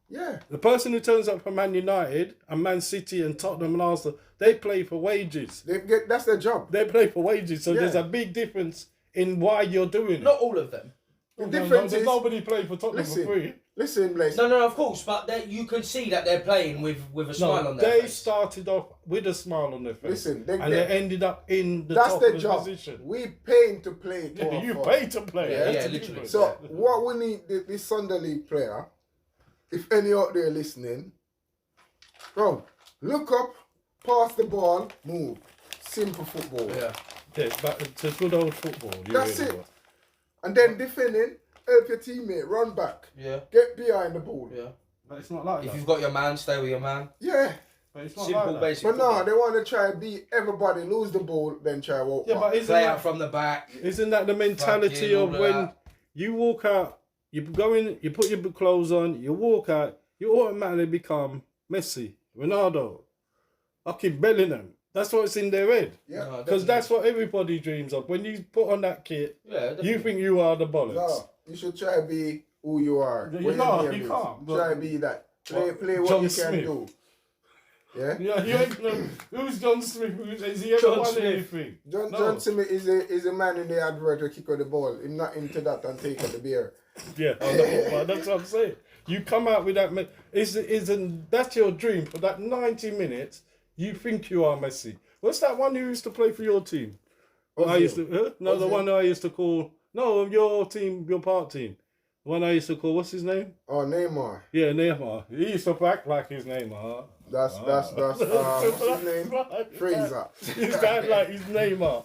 Yeah, The person who turns up for Man United and Man City and Tottenham and Arsenal, they play for wages. that's their job. They play for wages. So Yeah. there's a big difference in why you're doing it. Not all of them. The No, difference there's is, nobody play for Tottenham for free. listen, Blaise. No, of course, but you can see that they're playing with a smile No, on their they face. started off with a smile on their face. Listen, and they ended up in the That's top their of the job. position. We paying to play. To Yeah, our you fun. pay to play. Yeah, That's yeah, the literally. difference. So what we need, this Sunday League player, if any out there listening, bro, look up, pass the ball, move. Simple football. Yeah. Yeah, but it's a good old football. You That's really it. are. And then defending, help your teammate, run back, Yeah. get behind the ball. Yeah. But it's not like If that. you've got your man, stay with your man. Yeah. But it's not Simple, like that. basic. But no, football. they want to try to beat everybody, lose the ball, then try to walk Yeah, back. but Play out from the back. isn't that the mentality Fucking all of of when that. you walk out, you go in, you put your clothes on, you walk out, you automatically become Messi, Ronaldo, fucking Bellingham. That's what's in their head. Yeah. No, Because definitely. that's what everybody dreams of. When you put on that kit, Yeah, you definitely. think you are the bollocks. No, you should try to be who you are. Yeah, when no, your you name is. can't, but- Try to be that. Play what John you Smith. can do. Yeah. Yeah, you ain't gonna, who's John Smith? Has he ever John won Smith. anything? John No. John Smith is a man in the advert to kick out the ball. He's not into that and take out the beer. Yeah, I know, but that's what I'm saying. You come out with that, isn't that's your dream for that 90 minutes? You think you are Messi. What's that one who used to play for your team? I used to, no, the Ozil. one I used to call, no, your team, your part team. The one I used to call, what's his name? Oh, Neymar. Yeah, Neymar. He used to act like his Neymar. That's what's his name? Fraser. He's act like his Neymar.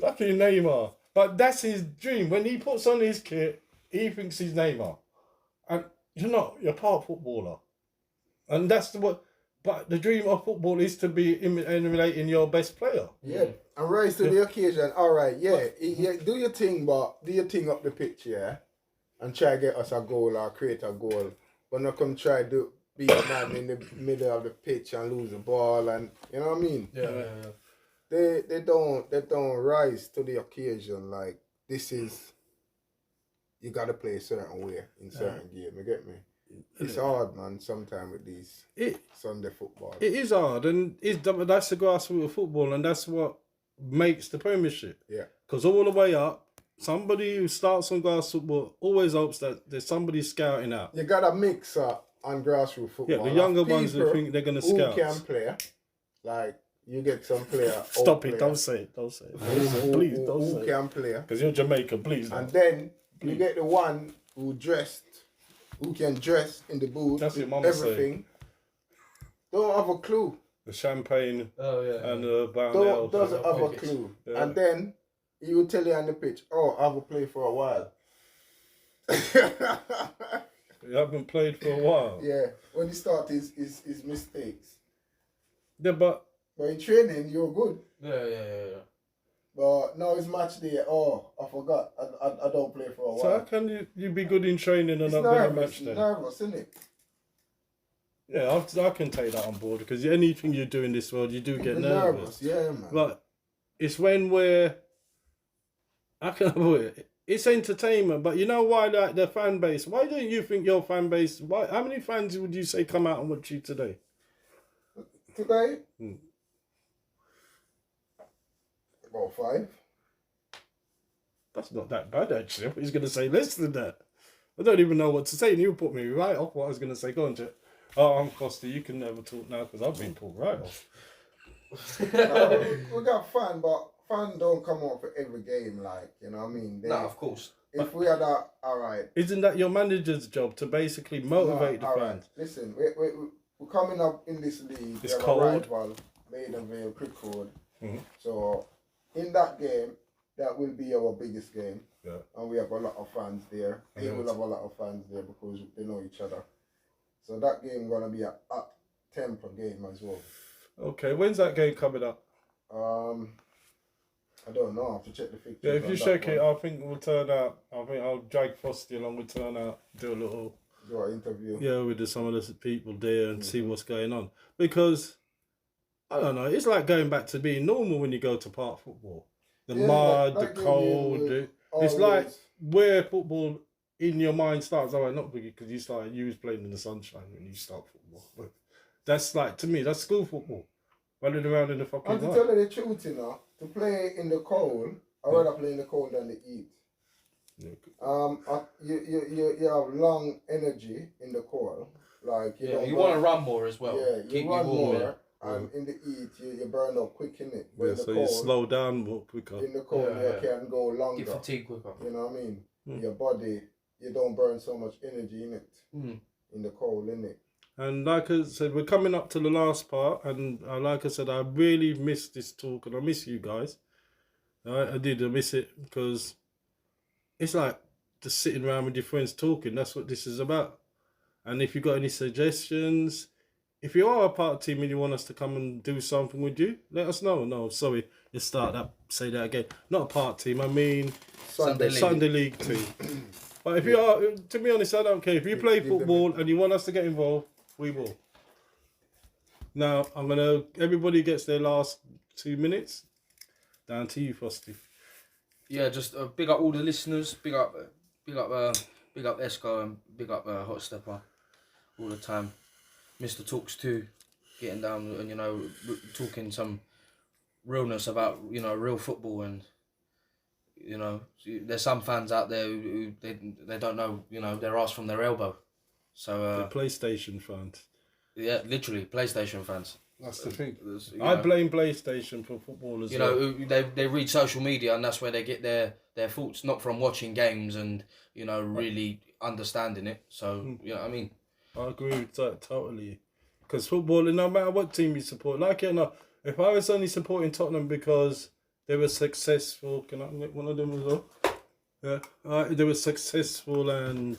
Lucky Neymar. But that's his dream. When he puts on his kit, he thinks he's Neymar. And you're not, you're part footballer. And that's what, but the dream of football is to be emulating your best player. Yeah, and rise to the occasion. All right, yeah, do your thing, but do your thing up the pitch, yeah, and try to get us a goal or create a goal. But not come try to be a man in the middle of the pitch and lose the ball, and you know what I mean. Yeah. They don't rise to the occasion. Like this is, you got to play a certain way in certain game. You get me? It's hard, man. Sometimes with these Sunday football. It is hard, and that's the grassroots of football, and that's what makes the Premiership. Yeah. Because all the way up, somebody who starts on grass football always hopes that there's somebody scouting out. You got a mix on grassroots football. Yeah, the younger of ones who people think they're going to who scout. can play. Like you get some player. Stop old it! player Don't say it! Don't say it! who- Please who- don't who say it. can play. Because you're Jamaican, please. And Don't. then you get the one who can dress in the booth. That's with what Mama everything. Don't have a clue. The champagne Oh yeah. and the brown ale. Doesn't have a pockets. clue. Yeah. And then he will tell you on the pitch, oh, I haven't played for a while. You haven't played for a while. Yeah, when he starts his mistakes. Yeah, but But in training, you're good. Yeah. But now it's match day. Oh, I forgot. I don't play for a so how while. can you be good in training and It's not win a nervous. match then? Nervous, isn't it? Yeah, I can take that on board because anything you do in this world, you do get nervous. Yeah, man. But it's when we're, how can I put it? it's entertainment, but you know why, like, the fan base, why don't you think your fan base, how many fans would you say come out and watch you today? Today, Hmm. about 5. That's not that bad, actually. I thought he was going to say less than that. I don't even know what to say, and you put me right off what I was going to say. Go on, Jet. Oh, I'm Costa. You can never talk now because I've been put right off. We got fun, but fun don't come out for every game, like, you know what I mean? No, of course. If we had that, all right. Isn't that your manager's job to basically motivate the all fans? right. Listen, we're coming up in this league. It's we have cold. a rival, Maidenvale Crickwood. Mhm. So in that game, that will be our biggest game. Yeah. And we have a lot of fans there. They will have a lot of fans there because they know each other. So that game gonna be a hot temper game as well. Okay, when's that game coming up? I don't know. I have to check the fixtures. Yeah, if on you that shake it, one. I think we'll turn out. I think I'll drag Frosty along. We'll turn out, do a little, Do an interview. yeah, with some of the people there and see what's going on. Because, I don't know, it's like going back to being normal when you go to park football. The mud, that the game cold. will It's like always- where football in your mind starts. All right, not because you was playing in the sunshine when you start football. But that's like, to me, that's school football. Running around in the fucking And to mud. tell you the truth, you know, to play in the cold, I'd rather play in the cold than the heat. You have long energy in the cold, like You want to run more as well. Yeah, Keep you run warm. more, and in the heat you burn up quick in it. Yeah, so you slow down more quicker. In the cold, you can go longer. Get fatigue quicker. You know what I mean? Your body, you don't burn so much energy in it. In the cold, in it. And like I said, we're coming up to the last part, and like I said, I really miss this talk, and I miss you guys. I did, I miss it, because it's like just sitting around with your friends talking. That's what this is about. And if you've got any suggestions, if you are a part team and you want us to come and do something with you, let us know. No, sorry, let's say that again. Not a part team, I mean Sunday League team. But if you are, to be honest, I don't care. If you play football and you want us to get involved, we will. Now, everybody gets their last 2 minutes. Down to you, Frosty. Yeah, just big up all the listeners. Big up Esco and big up Hot Stepper all the time. Mr. Talks too, getting down and talking some realness about real football, and there's some fans out there who they don't know their arse from their elbow. So The PlayStation fans. yeah, literally PlayStation fans. That's the thing. You I know. blame PlayStation for football as well. They read social media, and that's where they get their thoughts, not from watching games and really understanding it. So you know what I mean. I agree with that totally. Because football, no matter what team you support, like it or not, if I was only supporting Tottenham because they were successful, can I get one of them as well? Yeah, they were successful, and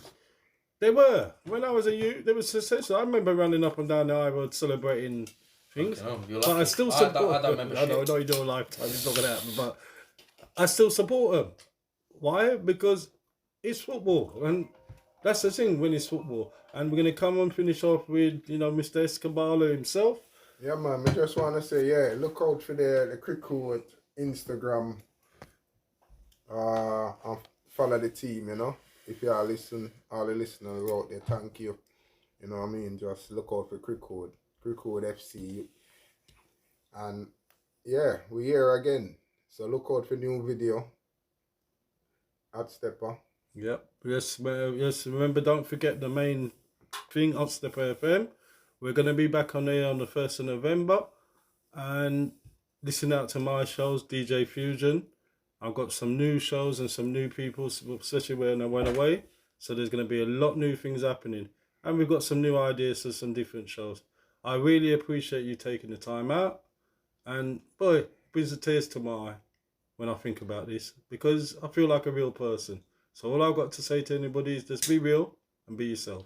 they were. When I was a youth, they were successful. I remember running up and down the highway celebrating things. But I still support. I don't remember. I know you do a lifetime. It's not gonna happen, but I still support them. Why? Because it's football, and that's the thing when it's football. And we're gonna come and finish off with Mr. Escobar himself. Yeah, man. I just want to say, look out for the Crickwood Instagram. And follow the team. If you are listening, all the listeners out there, thank you. You know what I mean? Just look out for Crickwood FC. And yeah, we're here again. So look out for new video. HotStepper. Yep. Yes. Remember, don't forget the main thing, Hotstepper FM. We're gonna be back on there on the 1st of November, and listen out to my shows, DJ Fusion. I've got some new shows and some new people, especially when I went away. So there's going to be a lot of new things happening. And we've got some new ideas for some different shows. I really appreciate you taking the time out. And boy, it brings the tears to my eye when I think about this, because I feel like a real person. So all I've got to say to anybody is just be real and be yourself.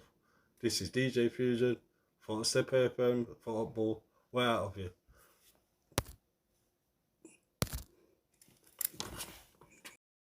This is DJ Fusion for Step FM for HOTBALL. We're out of here.